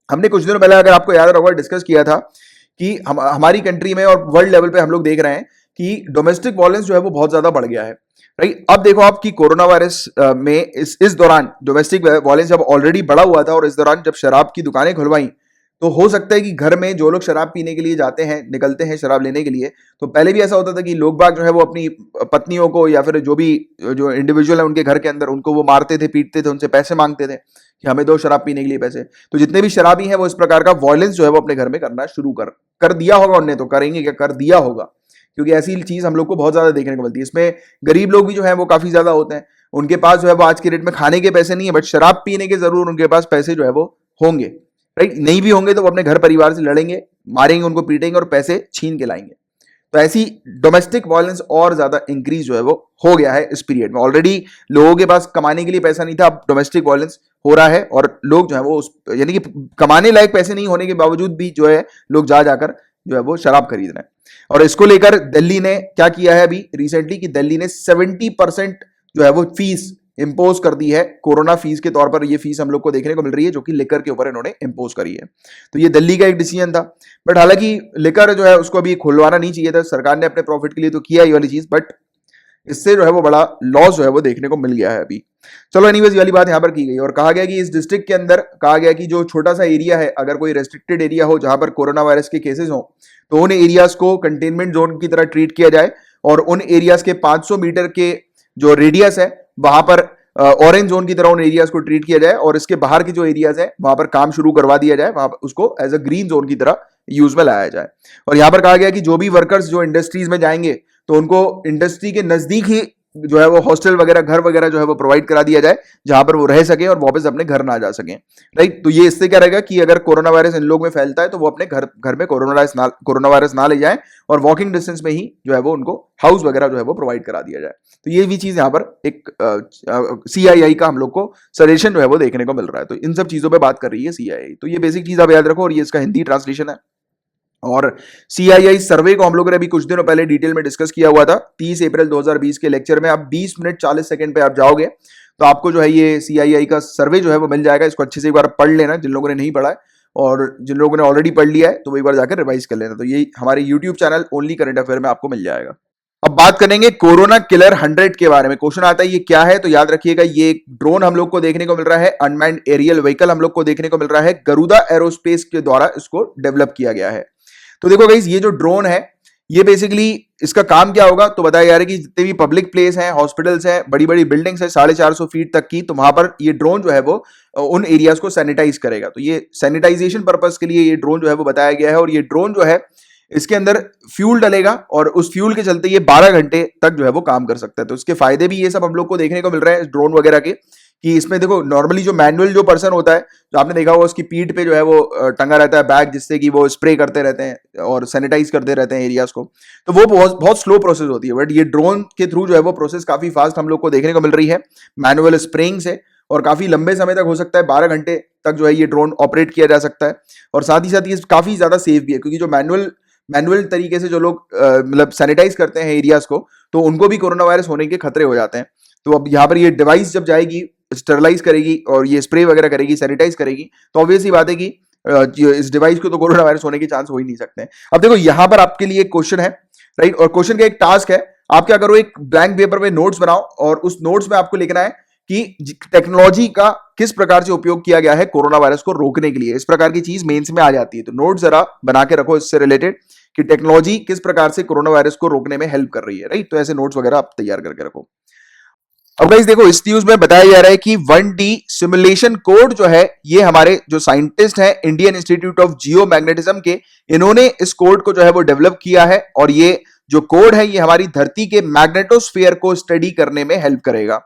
हमने कुछ दिनों पहले, अगर आपको याद होगा, डिस्कस किया था कि हमारी कंट्री में और वर्ल्ड लेवल पे हम लोग देख रहे हैं कि डोमेस्टिक वायलेंस जो है वो बहुत ज्यादा बढ़ गया है, राइट। अब देखो आप कि कोरोना वायरस में इस दौरान डोमेस्टिक वायलेंस जब ऑलरेडी बढ़ा हुआ था, और इस दौरान जब शराब की दुकानें खुलवाई, तो हो सकता है कि घर में जो लोग शराब पीने के लिए जाते हैं, निकलते हैं शराब लेने के लिए, तो पहले भी ऐसा होता था कि लोग बाग जो है वो अपनी पत्नियों को या फिर जो इंडिविजुअल है उनके घर के अंदर, उनको वो मारते थे, पीटते थे, उनसे पैसे मांगते थे कि हमें दो शराब पीने के लिए पैसे। तो जितने भी शराबी हैं वो इस प्रकार का वायलेंस जो है वो अपने घर में करना शुरू कर दिया होगा, उनने तो करेंगे क्या, कर दिया होगा, क्योंकि ऐसी चीज हम लोग को बहुत ज्यादा देखने को मिलती है। इसमें गरीब लोग भी जो है वो काफी ज्यादा होते हैं, उनके पास जो है वो आज के डेट में खाने के पैसे नहीं है, बट शराब पीने के जरूर उनके पास पैसे जो है वो होंगे, राइट। नहीं भी होंगे तो वो अपने घर परिवार से लड़ेंगे, मारेंगे, उनको पीटेंगे और पैसे छीन के लाएंगे। तो ऐसी डोमेस्टिक वायलेंस और ज्यादा इंक्रीज जो है वो हो गया है इस पीरियड में। ऑलरेडी लोगों के पास कमाने के लिए पैसा नहीं था, अब डोमेस्टिक वायलेंस हो रहा है, और लोग जो है वो यानी कि कमाने लायक पैसे नहीं होने के बावजूद भी जो है लोग जाकर जो है वो शराब खरीद रहे हैं। और इसको लेकर दिल्ली ने क्या किया है अभी रिसेंटली, कि दिल्ली ने 70% जो है वो फीस इंपोज कर दी है, कोरोना फीस के तौर पर ये फीस हम लोग को देखने को मिल रही है, जो कि लिकर के ऊपर इन्होंने इंपोज करी है। तो ये दिल्ली का एक डिसीजन था, बट हालांकि लिकर जो है उसको अभी खुलवाना नहीं चाहिए था, सरकार ने अपने प्रॉफिट के लिए तो किया ये वाली चीज, बट इससे जो है वो बड़ा लॉस जो है वो देखने को मिल गया है अभी। चलो एनीवेज, ये वाली बात यहाँ पर की गई, और कहा गया कि इस डिस्ट्रिक्ट के अंदर कहा गया कि जो छोटा सा एरिया है, अगर कोई रेस्ट्रिक्टेड एरिया हो जहां पर कोरोना वायरस के केसेस हो, तो उन एरियाज को कंटेनमेंट जोन की तरह ट्रीट किया जाए, और उन एरियाज के 500 मीटर के जो रेडियस है वहां पर ऑरेंज जोन की तरह उन एरियाज को ट्रीट किया जाए, और इसके बाहर के जो एरियाज है वहां पर काम शुरू करवा दिया जाए, वहां पर उसको एज अ ग्रीन जोन की तरह यूज में लाया जाए। और यहां पर कहा गया कि जो भी वर्कर्स जो इंडस्ट्रीज में जाएंगे तो उनको इंडस्ट्री के नजदीक ही जो है वो हॉस्टल वगैरह, घर वगैरह जो है वो प्रोवाइड करा दिया जाए, जहां पर वो रह सके और वापस अपने घर ना जा सके, राइट। तो ये इससे क्या रहेगा कि अगर कोरोना वायरस इन लोग में फैलता है तो वो अपने घर में कोरोना वायरस ना ले जाए, और वॉकिंग डिस्टेंस में ही जो है वो उनको हाउस वगैरह जो है वो प्रोवाइड करा दिया जाए। तो ये भी चीज यहाँ पर एक CII का हम लोग को सजेशन जो है वो देखने को मिल रहा है। तो इन सब चीजों पर बात कर रही है CII। तो ये बेसिक चीज आप याद रखो, और ये इसका हिंदी ट्रांसलेशन है। और CII सर्वे को हम लोगों ने अभी कुछ दिनों पहले डिटेल में डिस्कस किया हुआ था 30 अप्रैल 2020 के लेक्चर में। आप 20 मिनट 40 सेकंड पे आप जाओगे तो आपको जो है ये CII का सर्वे जो है वो मिल जाएगा। इसको अच्छे से एक बार पढ़ लेना जिन लोगों ने नहीं पढ़ा है, और जिन लोगों ने ऑलरेडी पढ़ लिया है तो वो एक बार जाकर रिवाइज कर लेना। तो ये हमारे YouTube channel only current affair में आपको मिल जाएगा। अब बात करेंगे कोरोना किलर 100 के बारे में। क्वेश्चन आता है ये क्या है, तो याद रखिएगा ये एक ड्रोन हम लोग को देखने को मिल रहा है, अनमैन्ड एरियल व्हीकल हम लोग को देखने को मिल रहा है, गरुड़ा एरोस्पेस के द्वारा इसको डेवलप किया गया है। तो देखो गाइस, ये जो ड्रोन है ये बेसिकली इसका काम क्या होगा, तो बताया जा रहा है कि जितने भी पब्लिक प्लेस हैं, हॉस्पिटल्स हैं, बड़ी बड़ी बिल्डिंग्स हैं 450 फीट तक की, तो वहां पर ये ड्रोन जो है वो उन एरियाज को सैनिटाइज करेगा। तो ये सैनिटाइजेशन पर्पस के लिए ये ड्रोन जो है वो बताया गया है। और ये ड्रोन जो है इसके अंदर फ्यूल डलेगा, और उस फ्यूल के चलते ये 12 घंटे तक जो है वो काम कर सकता है। तो इसके फायदे भी ये सब हम लोग को देखने को मिल रहे हैं इस ड्रोन वगैरह के, कि इसमें देखो नॉर्मली जो मैनुअल जो पर्सन होता है, जो आपने देखा होगा उसकी पीठ पे जो है वो टंगा रहता है बैग, जिससे कि वो स्प्रे करते रहते हैं और सैनिटाइज करते रहते हैं एरियाज को, तो वो बहुत बहुत स्लो प्रोसेस होती है। बट ये ड्रोन के थ्रू जो है वो प्रोसेस काफी फास्ट हम लोग को देखने को मिल रही है मैनुअल स्प्रेइंग से, और काफी लंबे समय तक हो सकता है, 12 घंटे तक जो है ये ड्रोन ऑपरेट किया जा सकता है। और साथ ही साथ ये काफी ज्यादा सेफ भी है, क्योंकि जो मैनुअल तरीके से जो लोग मतलब सैनिटाइज करते हैं एरियाज को, तो उनको भी कोरोना वायरस होने के खतरे हो जाते हैं। तो अब यहाँ पर ये डिवाइस जब जाएगी, स्टरलाइज करेगी और ये स्प्रे वगैरह करेगी, सैनिटाइज करेगी, तो ऑब्वियस ही बात है कि इस डिवाइस को तो कोरोना वायरस होने के चांस हो ही नहीं सकते हैं। अब देखो यहाँ पर आपके लिए एक क्वेश्चन है, राइट, और क्वेश्चन का एक टास्क है, आप क्या करो, एक ब्लैंक पेपर में नोट्स बनाओ और उस नोट्स में आपको लिखना है कि टेक्नोलॉजी का किस प्रकार से उपयोग किया गया है कोरोना वायरस को रोकने के लिए। इस प्रकार की चीज मेंस में आ जाती है, तो नोट जरा बना के रखो इससे रिलेटेड कि टेक्नोलॉजी किस प्रकार से कोरोना वायरस को रोकने में हेल्प कर रही है, राइट। तो ऐसे नोट्स वगैरह आप तैयार करके रखो। अब गाइस देखो, इस न्यूज में बताया जा रहा है कि 1D सिमुलेशन कोड जो है, ये हमारे जो साइंटिस्ट हैं Indian institute of geo magnetism के, इन्होंने इस कोड को जो है वो डेवलप किया है, और ये जो कोड है ये हमारी धरती के मैग्नेटोस्फीयर को स्टडी करने में हेल्प करेगा।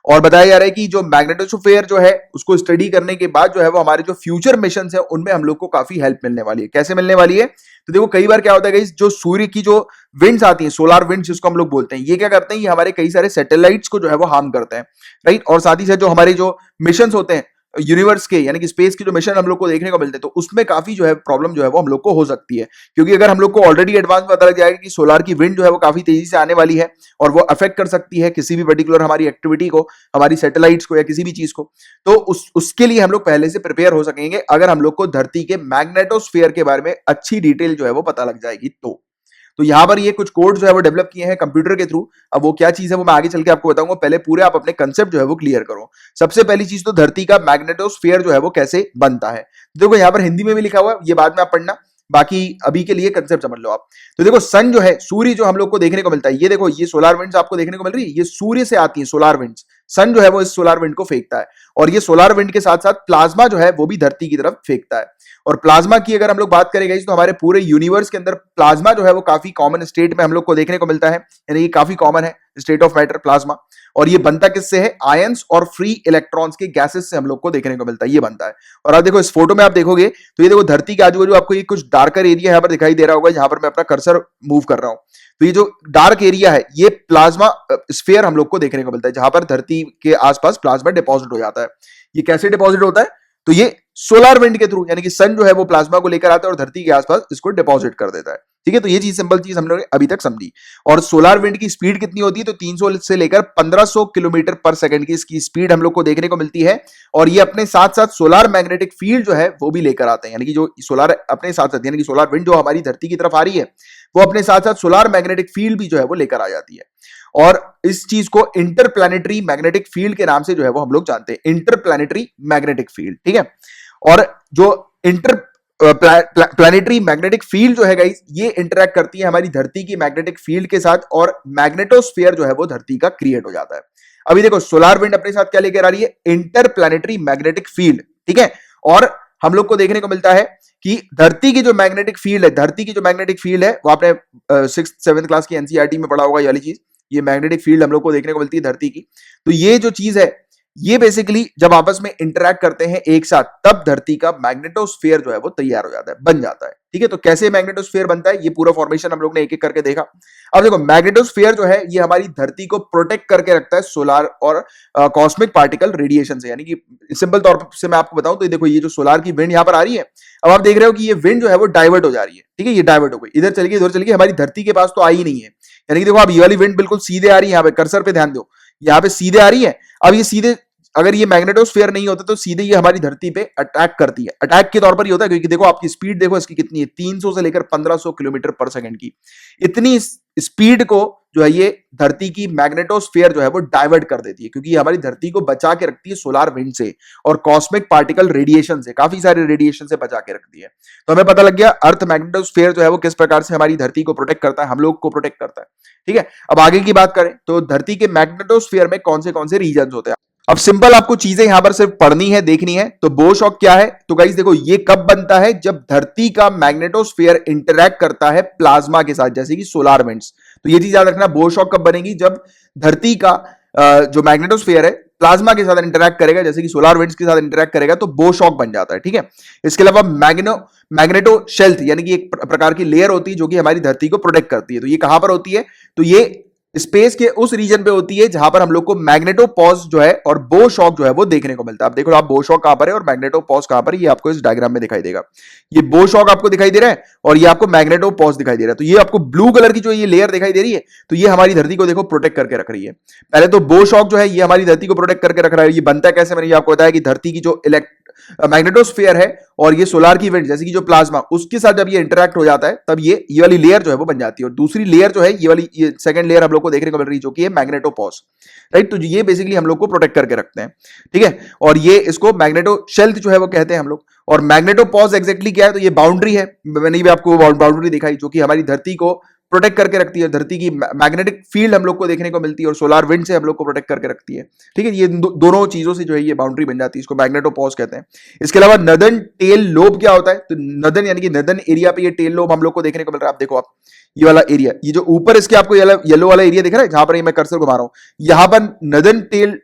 और बताया जा रहा है कि जो मैग्नेटोस्फीयर जो है उसको स्टडी करने के बाद जो है वो हमारे जो फ्यूचर मिशन है उनमें हम लोग को काफी हेल्प मिलने वाली है। कैसे मिलने वाली है? तो देखो, कई बार क्या होता है गाइस, जो सूर्य की जो विंड्स आती हैं, सोलार विंड्स जिसको हम लोग बोलते हैं, ये क्या करते हैं, ये हमारे कई सारे सैटेलाइट्स को जो है वो हार्म करते हैं, राइट। और साथ ही साथ जो हमारे जो मिशन होते हैं यूनिवर्स के, यानी कि स्पेस के जो मिशन हम लोग को देखने को मिलते हैं, तो उसमें काफी जो है प्रॉब्लम जो है वो हम लोग को हो सकती है। क्योंकि अगर हम लोग को ऑलरेडी एडवांस पता लग जाएगा कि सोलार की विंड जो है वो काफी तेजी से आने वाली है और वो अफेक्ट कर सकती है किसी भी पर्टिकुलर हमारी एक्टिविटी को, हमारी सैटेलाइट्स को या किसी भी चीज को, तो उसके लिए हम लोग पहले से प्रिपेयर हो सकेंगे अगर हम लोग को धरती के मैग्नेटोस्फीयर के बारे में अच्छी डिटेल जो है वो पता लग जाएगी। तो यहां पर ये कुछ कोड जो है वो डेवलप किए हैं कंप्यूटर के थ्रू। अब वो क्या चीज है वो मैं आगे चल के आपको बताऊंगा, पहले पूरे आप अपने कंसेप्ट जो है वो क्लियर करो। सबसे पहली चीज तो धरती का मैग्नेटोस्फीयर जो है वो कैसे बनता है। देखो यहाँ पर हिंदी में भी लिखा हुआ है, ये बाद में आप पढ़ना, बाकी अभी के लिए कंसेप्ट समझ लो आप। तो देखो, सन जो है, सूर्य जो हम लोग को देखने को मिलता है, ये देखो ये सोलार विंड्स आपको देखने को मिल रही है, ये सूर्य से आती है सोलार विंड्स। सन जो है वो इस सोलार विंड को फेंकता है, और ये सोलार विंड के साथ साथ प्लाज्मा जो है वो भी धरती की तरफ फेंकता है। और प्लाज्मा की अगर हम लोग बात करेंगे तो हमारे पूरे यूनिवर्स के अंदर प्लाज्मा जो है वो काफी कॉमन स्टेट में हम लोग को देखने को मिलता है, यानी कि काफी कॉमन है स्टेट ऑफ मैटर प्लाज्मा। और ये बनता किससे है? आयंस और फ्री इलेक्ट्रॉन्स के गैसेस से हम लोग को देखने को मिलता है, ये बनता है। और आप देखो इस फोटो में आप देखोगे तो ये देखो धरती के आजू बाजू आपको ये कुछ डार्कर एरिया यहाँ पर दिखाई दे रहा होगा, जहां पर मैं अपना कर्सर मूव कर रहा हूं। तो ये जो डार्क एरिया है ये प्लाज्मा स्फीयर हम लोग को देखने को मिलता है, जहां पर धरती के आसपास प्लाज्मा डिपॉजिट हो जाता है। ये कैसे डिपॉजिट होता है? तो ये सोलार विंड के थ्रू, यानी कि सन जो है वो प्लाज्मा को लेकर आता है और धरती के आसपास इसको डिपॉजिट कर देता है। ठीक है, तो ये चीज सिंपल चीज हम लोग ने अभी तक समझी। और सोलार विंड की स्पीड कितनी होती है? तो 300 से लेकर 1500 किलोमीटर पर सेकंड की इसकी स्पीड हम लोग को देखने को मिलती है। और ये अपने साथ साथ सोलार मैग्नेटिक फील्ड जो है वो भी लेकर आते हैं, यानी कि जो सोलार अपने साथ साथ, यानी कि सोलार विंड जो हमारी धरती की तरफ आ रही है वो अपने साथ साथ सोलार मैग्नेटिक फील्ड भी जो है वो लेकर आ जाती है। और इस चीज को इंटरप्लैनेटरी मैग्नेटिक फील्ड के नाम से जो है वो हम लोग जानते हैं, इंटरप्लैनेटरी मैग्नेटिक फील्ड। ठीक है, और जो इंटर प्लैनेटरी मैग्नेटिक फील्ड जो है गाइस, ये इंटरैक्ट करती है हमारी धरती की मैग्नेटिक फील्ड के साथ, और मैग्नेटोस्फीयर जो है वो धरती का क्रिएट हो जाता है। अभी देखो, सोलार विंड अपने साथ क्या लेकर आ रही है? Interplanetary magnetic field. ठीक है, और हम लोग को देखने को मिलता है कि धरती की जो मैग्नेटिक फील्ड है, धरती की जो मैग्नेटिक फील्ड है वो आपने 6th 7th क्लास की एनसीईआरटी में पढ़ा होगा ये वाली चीज। ये मैग्नेटिक फील्ड हम लोग को देखने को मिलती है धरती की। तो ये जो चीज है ये बेसिकली जब आपस में इंटरैक्ट करते हैं एक साथ, तब धरती का मैग्नेटोस्फीयर जो है वो तैयार हो जाता है, बन जाता है। ठीक है, तो कैसे मैग्नेटोस्फीयर बनता है ये पूरा फॉर्मेशन हम लोग ने एक एक करके देखा। अब देखो, मैग्नेटोस्फीयर जो है ये हमारी धरती को प्रोटेक्ट करके रखता है सोलार और कॉस्मिक पार्टिकल रेडिएशन से। यानी कि सिंपल तौर से मैं आपको बताऊं तो देखो, ये जो सोलार की विंड यहाँ पर आ रही है, अब आप देख रहे हो कि ये विंड जो है वो डाइवर्ट हो जा रही है। ठीक है, ये डाइवर्ट हो गई, इधर चली गई, इधर चली गई, हमारी धरती के पास तो आई नहीं है। यानी कि देखो, आप ये वाली विंड बिल्कुल सीधे आ रही है, यहाँ पे कर्सर पे ध्यान दो, यहाँ पे सीधे आ रही है। अब ये सीधे, अगर ये मैग्नेटोस्फीयर नहीं होता तो सीधे ये हमारी धरती पे अटैक करती है। अटैक के तौर पर ये होता है, क्योंकि देखो आपकी स्पीड देखो इसकी कितनी है, 300 से लेकर 1500 किलोमीटर पर सेकंड की। इतनी स्पीड को जो है ये धरती की मैग्नेटोस्फीयर जो है वो डाइवर्ट कर देती है, क्योंकि ये हमारी धरती को बचा के रखती है सोलार विंड से और कॉस्मिक पार्टिकल रेडिएशन से, काफी सारे रेडिएशन से बचा के रखती है। तो हमें पता लग गया अर्थ मैग्नेटोस्फीयर जो है वो किस प्रकार से हमारी धरती को प्रोटेक्ट करता है, हम लोग को प्रोटेक्ट करता है। ठीक है, अब आगे की बात करें तो धरती के मैग्नेटोस्फीयर में कौन से रीजन होते हैं। अब सिंपल आपको चीजें यहां पर सिर्फ पढ़नी है, देखनी है। तो बो शॉक क्या है? तो गाइस देखो, ये कब बनता है? जब धरती का मैग्नेटोस्फीयर इंटरैक्ट करता है प्लाज्मा के साथ, जैसे कि सोलार विंड्स। तो ये चीज याद रखना, बो शॉक कब बनेगी? जब धरती का जो मैग्नेटोस्फीयर है प्लाज्मा के साथ इंटरैक्ट करेगा, जैसे कि सोलर विंड्स के साथ इंटरैक्ट करेगा, तो बोशॉक बन जाता है, ठीक है। इसके अलावा मैग्नेटो शेल्थ यानी कि एक प्रकार की लेयर होती है जो कि हमारी धरती को प्रोटेक्ट करती है। तो ये कहां पर होती है? तो ये स्पेस के उस रीजन पे होती है जहां पर हम लोग को मैग्नेटोपॉज जो है और बो शॉक जो है वो देखने को मिलता है। आप देखो, आप बो शॉक कहां पर है और मैग्नेटोपॉज कहां पर है, ये आपको इस डायग्राम में दिखाई देगा। ये बो शॉक आपको दिखाई दे रहा है और ये आपको मैग्नेटोपॉज दिखाई दे रहा है। तो ये आपको ब्लू कलर की जो ये लेयर दिखाई दे रही है, तो ये हमारी धरती को देखो प्रोटेक्ट करके रख रही है। पहले तो बो शॉक जो है ये हमारी धरती को प्रोटेक्ट करके रख रहा है। ये बनता है कैसे? मैंने आपको बताया कि धरती की जो मैग्नेटोस्फीयर है और ये सोलार की विंड जैसे कि जो प्लाज्मा, उसके साथ जब ये इंटरैक्ट हो जाता है तब ये वाली लेयर जो है वो बन जाती है। और दूसरी लेयर जो है ये वाली, ये सेकंड लेयर हम लोग को देखने को मिल रही है जो कि है मैग्नेटोपॉज, राइट। तो ये बेसिकली हम लोग को प्रोटेक्ट करके रखते हैं, ठीक है। और ये इसको मैग्नेटो शेल्थ जो है वो कहते हैं हम लोग। और मैग्नेटोपॉज एग्जैक्टली क्या है? तो ये बाउंड्री है, मैंने भी आपको बाउंड्री दिखाई, जो कि हमारी धरती को प्रोटेक्ट करके रखती है। धरती की मैग्नेटिक फील्ड हम लोग को देखने को मिलती है और सोलार विंड से हम लोग को प्रोटेक्ट करके रखती है, ठीक है। ये दोनों चीजों से जो है ये बाउंड्री बन जाती है, इसको मैग्नेटोपॉज कहते हैं। इसके अलावा नदन टेल लोब क्या होता है? तो नदन यानी कि नदन एरिया पे ये टेल लोब हम लोग को देखने को मिल रहा है। आप देखो, आप ये वाला एरिया, ये जो ऊपर इसके आपको येलो वाला एरिया दिख रहा है जहां पर मैं कर्सर घुमा रहा हूं, यहां पर नदन टेल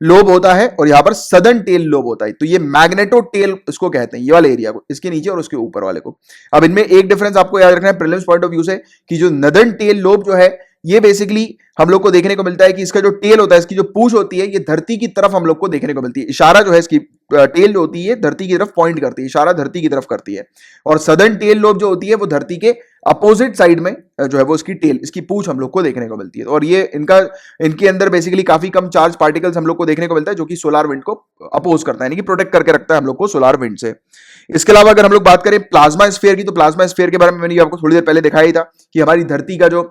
लोब होता है और यहां पर सदर्न टेल लोब होता है। तो ये मैग्नेटो टेल इसको कहते हैं, ये वाले एरिया को, इसके नीचे और उसके ऊपर वाले को। अब इनमें एक डिफरेंस आपको याद रखना है प्रीलिम्स पॉइंट ऑफ व्यू से, कि जो नदर्न टेल लोब जो है ये बेसिकली हम लोग को देखने को मिलता है कि इसका जो टेल होता है, इसकी जो पूंछ होती है, ये धरती की तरफ हम लोग को देखने को मिलती है। इशारा जो है इसकी टेल जो होती है धरती की तरफ पॉइंट करती है, इशारा धरती की तरफ करती है। और सदर्न टेल लोब जो होती है वो धरती के अपोजिट साइड में जो है वो इसकी टेल, इसकी पूंछ हम लोग को देखने को मिलती है। और ये इनके अंदर बेसिकली काफी कम चार्ज पार्टिकल्स हम लोग को देखने को मिलता है जो कि सोलार विंड को अपोज करता है, यानी कि प्रोटेक्ट करके रखता है हम लोग को सोलार विंड से। इसके अलावा अगर हम लोग बात करें प्लाज्मा स्फीयर की, तो प्लाज्मा स्फीयर के बारे में मैंने आपको थोड़ी देर पहले दिखाया ही था कि हमारी धरती का जो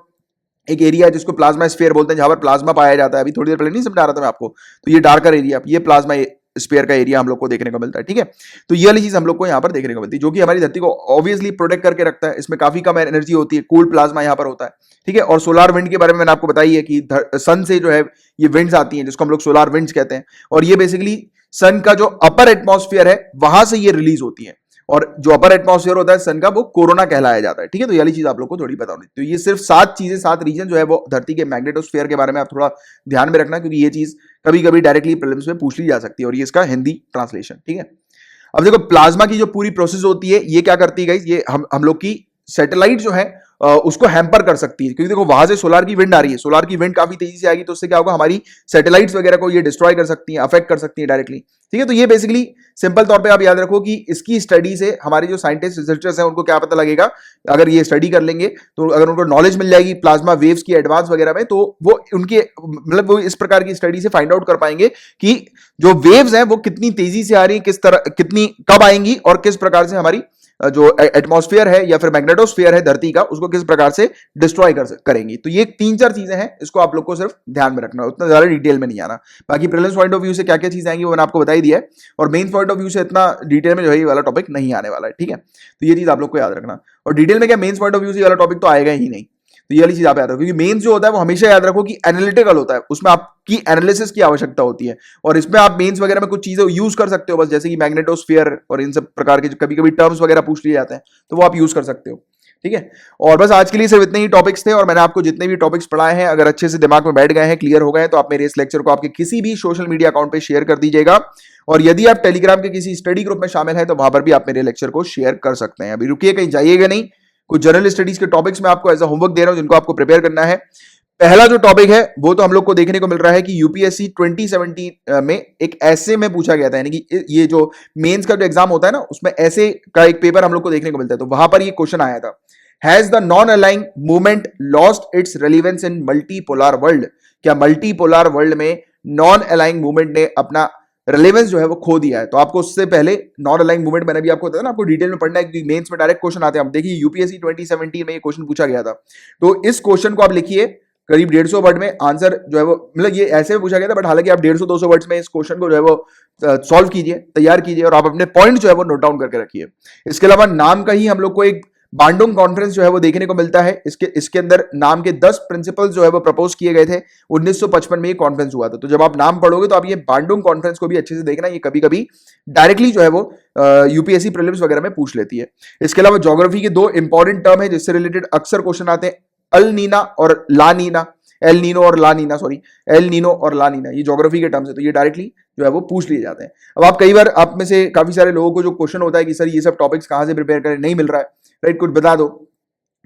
एक एरिया है जिसको प्लाज्मा स्फीयर बोलते हैं, जहां पर प्लाज्मा पाया जाता है। अभी थोड़ी देर पहले नहीं समझा रहा था मैं आपको, तो ये डार्कर एरिया, ये प्लाज्मा स्फीयर का एरिया हम लोग को देखने को मिलता है, ठीक है। तो ये वाली चीज हम लोग को यहाँ पर देखने को मिलती है, जो कि हमारी धरती को ऑब्वियसली प्रोटेक्ट करके रखता है। इसमें काफी कम एनर्जी होती है, कूल प्लाज्मा यहाँ पर होता है, ठीक है। और सोलार विंड के बारे में मैंने आपको बताई है कि सन से जो है ये विंड्स आती हैं जिसको हम लोग सोलार विंड्स कहते हैं। और ये बेसिकली सन का जो अपर एटमॉस्फेयर है वहां से ये रिलीज होती है, और जो अपर एटमॉस्फेयर होता है सन का वो कोरोना कहलाया जाता है, ठीक है। तो ये वाली चीज आप लोग को थोड़ी पता होनी। तो ये सिर्फ 7 चीजें, 7 रीजन जो है वो धरती के मैग्नेटोस्फीयर के बारे में आप थोड़ा ध्यान में रखना, क्योंकि ये चीज कभी कभी डायरेक्टली प्रीलिम्स में पूछ ली जा सकती है, और ये इसका हिंदी ट्रांसलेशन, ठीक है। अब देखो प्लाज्मा की जो पूरी प्रोसेस होती है ये क्या करती है गाइस, ये हम लोग की सैटेलाइट जो है उसको हैम्पर कर सकती है, क्योंकि देखो वहां से सोलार की विंड आ रही है, सोलार की विंड काफी तेजी से आएगी, तो उससे क्या होगा, हमारी सैटेलाइट्स वगैरह को ये डिस्ट्रॉय कर सकती है, अफेक्ट कर सकती है डायरेक्टली, ठीक है। तो ये बेसिकली सिंपल तौर पे आप याद रखो कि इसकी स्टडी से हमारे जो साइंटिस्ट रिसर्चर्स हैं उनको क्या पता लगेगा, अगर ये स्टडी कर लेंगे तो अगर उनको नॉलेज मिल जाएगी प्लाज्मा वेव्स की एडवांस वगैरह में, तो वो उनके मतलब वो इस प्रकार की स्टडी से फाइंड आउट कर पाएंगे कि जो वेव्स हैं वो कितनी तेजी से आ रही है, किस तरह, कितनी कब आएंगी, और किस प्रकार से हमारी जो एटमॉस्फेयर है या फिर मैग्नेटोस्फीयर है धरती का, उसको किस प्रकार से डिस्ट्रॉय करेंगी। तो ये 3-4 चीजें हैं, इसको आप लोग को सिर्फ ध्यान में रखना है, उतना ज्यादा डिटेल में नहीं आना। बाकी प्रीलिम्स पॉइंट ऑफ व्यू से क्या क्या चीजें आएंगी वो मैंने आपको बताई दिया है, और मेन पॉइंट ऑफ व्यू से इतना डिटेल में जो है ये वाला टॉपिक नहीं आने वाला है, ठीक है। तो ये चीज आप लोग को याद रखना। और डिटेल में क्या, मेन पॉइंट ऑफ व्यू से वाला टॉपिक तो आएगा ही नहीं, तो ये वाली चीज आप याद रखो, क्योंकि मेंस जो होता है वो हमेशा याद रखो कि एनालिटिकल होता है, उसमें आपकी एनालिसिस की आवश्यकता होती है, और इसमें आप मेंस वगैरह में कुछ चीजें यूज कर सकते हो बस, जैसे कि मैग्नेटोस्फीयर और इन सब प्रकार के कभी कभी टर्म्स वगैरह पूछ लिए जाते हैं, तो वो आप यूज कर सकते हो, ठीक है। और बस आज के लिए सिर्फ इतने ही टॉपिक्स थे, और मैंने आपको जितने भी टॉपिक्स पढ़ाए हैं अगर अच्छे से दिमाग में बैठ गए हैं, क्लियर हो गए हैं, तो आप मेरे इस लेक्चर को आपके किसी भी सोशल मीडिया अकाउंट पे शेयर कर दीजिएगा। और यदि आप टेलीग्राम के किसी स्टडी ग्रुप में शामिल हैं तो वहां पर भी आप मेरे लेक्चर को शेयर कर सकते हैं। अभी रुकिए, कहीं जाइएगा नहीं, कुछ जनरल स्टडीज के टॉपिक्स में आपको एज अ होमवर्क दे रहा हूं जिनको आपको प्रिपेयर करना है। पहला जो टॉपिक है वो तो हम लोग को देखने को मिल रहा है कि यूपीएससी 2017 में एक ऐसे में पूछा गया था, यानी कि ये जो मेंस का जो एग्जाम होता है ना, उसमें ऐसे का एक पेपर हम लोग को देखने को मिलता है, तो वहां पर ये क्वेश्चन आया था, has the non aligned movement lost its relevance in multipolar world. क्या मल्टीपोलर वर्ल्ड में नॉन अलाइंग मूवमेंट ने अपना रिलेवेंस जो है वो खो दिया है? तो आपको उससे पहले नॉन अलाइंग मूवमेंट मैंने भी आपको बताया ना, आपको डिटेल में पढ़ना है क्योंकि मेंस में डायरेक्ट क्वेश्चन आते हैं। आप देखिए यूपीएससी 2017 में ये क्वेश्चन पूछा गया था, तो इस क्वेश्चन को आप लिखिए करीब 150 वर्ड में, आंसर जो है वो मतलब ये ऐसे में पूछा गया था, बट हालांकि आप 150-200 वर्ड्स में इस क्वेश्चन को जो है वो सॉल्व कीजिए, तैयार कीजिए, और आप अपने पॉइंट जो है वो नोट डाउन करके रखिए। इसके अलावा नाम का ही हम लोग को एक बांडुंग कॉन्फ्रेंस जो है वो देखने को मिलता है, इसके अंदर नाम के 10 प्रिंसिपल्स जो है वो प्रपोज किए गए थे। 1955 में ये कॉन्फ्रेंस हुआ था, तो जब आप नाम पढ़ोगे तो आप ये बांडुंग कॉन्फ्रेंस को भी अच्छे से देखना, ये कभी कभी डायरेक्टली जो है वो यूपीएससी प्रीलिम्स वगैरह में पूछ लेती है। इसके अलावा ज्योग्राफी के 2 इंपॉर्टेंट टर्म है जिससे रिलेटेड अक्सर क्वेश्चन आते हैं, अल नीना और ला नीना। एल नीनो और ला नीना, सॉरी एल नीनो और ला नीना, ये ज्योग्राफी के टर्म्स है, तो ये डायरेक्टली जो है वो पूछ लिए जाते हैं। अब आप कई बार आप में से काफी सारे लोगों को जो क्वेश्चन होता है कि सर ये सब टॉपिक्स कहाँ से प्रिपेयर करें, नहीं मिल रहा है, राइट, कुछ बता दो।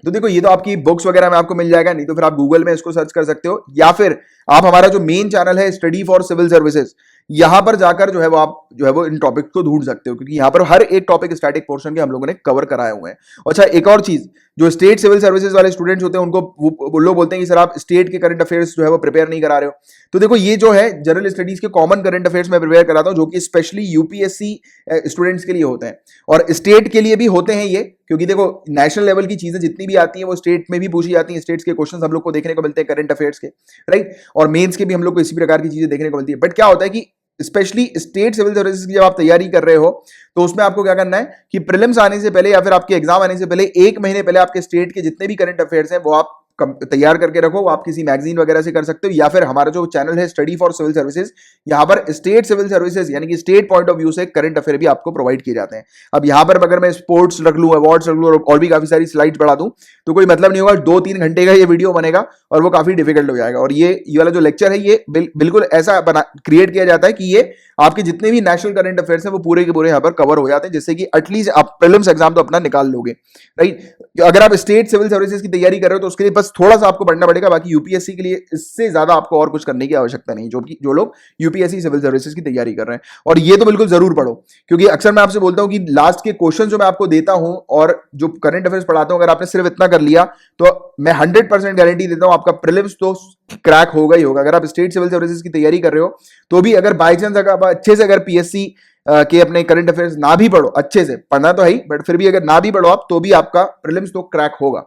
तो देखो ये तो आपकी बुक्स वगैरह में आपको मिल जाएगा, नहीं तो फिर आप गूगल में इसको सर्च कर सकते हो, या फिर आप हमारा जो मेन चैनल है स्टडी फॉर सिविल सर्विसेज, यहां पर जाकर जो है वो आप जो है वो इन टॉपिक को ढूंढ सकते हो, क्योंकि यहां पर हर एक टॉपिक स्टैटिक पोर्शन के हम लोगों ने कवर कराए हुए हैं। अच्छा, एक और चीज, जो स्टेट सिविल सर्विसेज वाले स्टूडेंट्स होते हैं उनको वो लोग बोलते हैं कि सर आप स्टेट के करंट अफेयर्स जो है वो प्रिपेयर नहीं करा रहे हो। तो देखो ये जो है जनरल स्टडीज के कॉमन करंट अफेयर्स में प्रिपेयर कराता हूं, जो कि स्पेशली यूपीएससी स्टूडेंट्स के लिए होते हैं, और स्टेट के लिए भी होते हैं ये, क्योंकि देखो नेशनल लेवल की चीजें जितनी भी आती हैं वो स्टेट में भी पूछी जाती हैं, स्टेट्स के क्वेश्चंस हम लोग को देखने को मिलते हैं करंट अफेयर्स के, राइट, और मेंस के भी हम लोग को इसी प्रकार की चीजें देखने को मिलती है। बट क्या होता है कि स्पेशली स्टेट सिविल सर्विसेज की जब आप तैयारी कर रहे हो, तो उसमें आपको क्या करना है कि प्रीलिम्स आने से पहले या फिर आपके एग्जाम आने से पहले 1 महीने पहले आपके स्टेट के जितने भी करंट अफेयर्स हैं वो आप तैयार करके रखो। वो आप किसी मैगजीन वगैरह से कर सकते हो, या फिर हमारा जो चैनल है स्टडी फॉर सिविल सर्विसेज, यहाँ पर स्टेट सिविल सर्विसेज यानी कि स्टेट पॉइंट ऑफ व्यू से करंट अफेयर भी आपको प्रोवाइड किए जाते हैं। अब यहाँ पर अगर मैं स्पोर्ट्स रख लूँ, अवार्ड्स रख लूँ और भी काफी सारी स्लाइड्स बढ़ा दूं, तो कोई मतलब नहीं होगा। 2-3 घंटे का ये वीडियो बनेगा और वो काफी डिफिकल्ट हो जाएगा। और ये वाला जो लेक्चर है ये बिल्कुल ऐसा क्रिएट किया जाता है कि ये आपके जितने भी नेशनल करंट अफेयर्स हैं वो पूरे के पूरे यहाँ पर कवर हो जाते हैं, जिससे कि एटलीस्ट आप प्रीलिम्स एग्जाम तो अपना निकाल लोगे, राइट। अगर आप स्टेट सिविल सर्विसेज की तैयारी कर रहे हो तो उसके लिए बस थोड़ा सा आपको पढ़ना पड़ेगा, बाकी यूपीएससी के लिए इससे ज्यादा आपको और कुछ करने की आवश्यकता नहीं, जो लोग यूपीएससी सिविल सर्विसेज की तैयारी कर रहे हैं। और ये तो बिल्कुल जरूर पढ़ो, क्योंकि अक्सर मैं आपसे बोलता हूं कि लास्ट के क्वेश्चन जो मैं आपको देता हूं और जो करंट अफेयर्स पढ़ाता हूं, अगर आपने सिर्फ इतना कर लिया तो मैं 100% गारंटी देता हूं आपका प्रीलिम्स तो क्रैक होगा ही होगा। अगर आप स्टेट सिविल सर्विसेज की तैयारी कर रहे हो तो भी अगर बाई चांस अगर अच्छे से अगर पीएससी के अपने करंट अफेयर्स ना भी पढ़ो, अच्छे से पढ़ना तो है ही, बट फिर भी अगर ना भी पढ़ो आप, तो भी आपका प्रीलिम्स तो क्रैक होगा,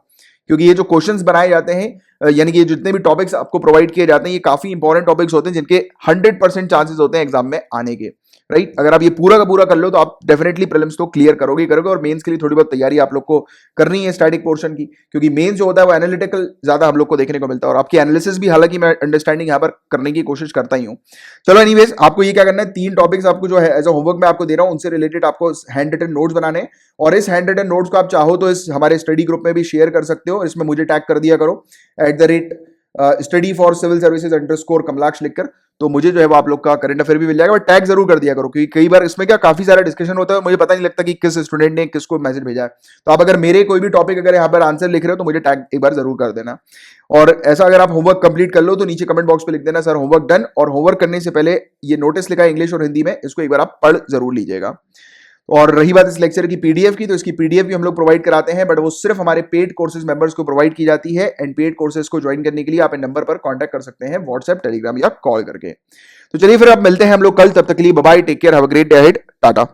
क्योंकि ये जो क्वेश्चंस बनाए जाते हैं यानी कि जितने भी टॉपिक्स आपको प्रोवाइड किए जाते हैं ये काफी इंपॉर्टेंट टॉपिक्स होते हैं, जिनके 100% चांसेस होते हैं एग्जाम में आने के, राइट। अगर आप ये पूरा का पूरा कर लो तो आप डेफिनेटली प्रीलिम्स तो क्लियर करोगे। और मेंस के लिए थोड़ी बहुत तैयारी आप लोग को करनी है स्टैटिक पोर्शन की, क्योंकि मेंस जो होता है वो एनालिटिकल ज्यादा हम लोग को देखने को मिलता है, और आपकी एनालिसिस भी हालांकि मैं अंडरस्टैंडिंग यहाँ पर करने की कोशिश करता ही हूँ। चलो एनीवेज, आपको ये क्या करना है, 3 टॉपिक्स आपको जो है एज अ होमवर्क में आपको दे रहा हूँ, उनसे रिलेटेड आपको हैंड रिटन नोट्स बनाने हैं, और इस हैंड रिटन नोट्स को आप चाहो तो इस हमारे स्टडी ग्रुप में भी शेयर कर सकते हो। इसमें मुझे टैग कर दिया करो @study for civil services _ Kamalaksha लिखकर, तो मुझे जो है वो आप लोग का करंट अफेयर भी मिल जाएगा। बट टैग जरूर कर दिया करो, क्योंकि कई बार इसमें क्या काफी सारा डिस्कशन होता है, मुझे पता नहीं लगता कि किस स्टूडेंट ने किसको मैसेज भेजा है। तो आप अगर मेरे कोई भी टॉपिक अगर यहाँ पर आंसर लिख रहे हो तो मुझे टैग एक बार जरूर कर देना। और ऐसा अगर आप होमवर्क कंप्लीट कर लो तो नीचे कमेंट बॉक्स पे लिख देना सर होमवर्क डन, और होमवर्क करने से पहले ये नोटिस लिखा है इंग्लिश और हिंदी में, इसको एक बार आप पढ़ जरूर लीजिएगा। और रही बात इस लेक्चर की पीडीएफ की, तो इसकी पीडीएफ भी हम लोग प्रोवाइड कराते हैं, बट वो सिर्फ हमारे पेड कोर्सेज मेंबर्स को प्रोवाइड की जाती है। एंड पेड कोर्सेज को ज्वाइन करने के लिए आप इन नंबर पर कांटेक्ट कर सकते हैं व्हाट्सएप, टेलीग्राम या कॉल करके। तो चलिए फिर आप मिलते हैं हम लोग कल, तब तक के लिए bye bye, take care, have a great day ahead, Tata.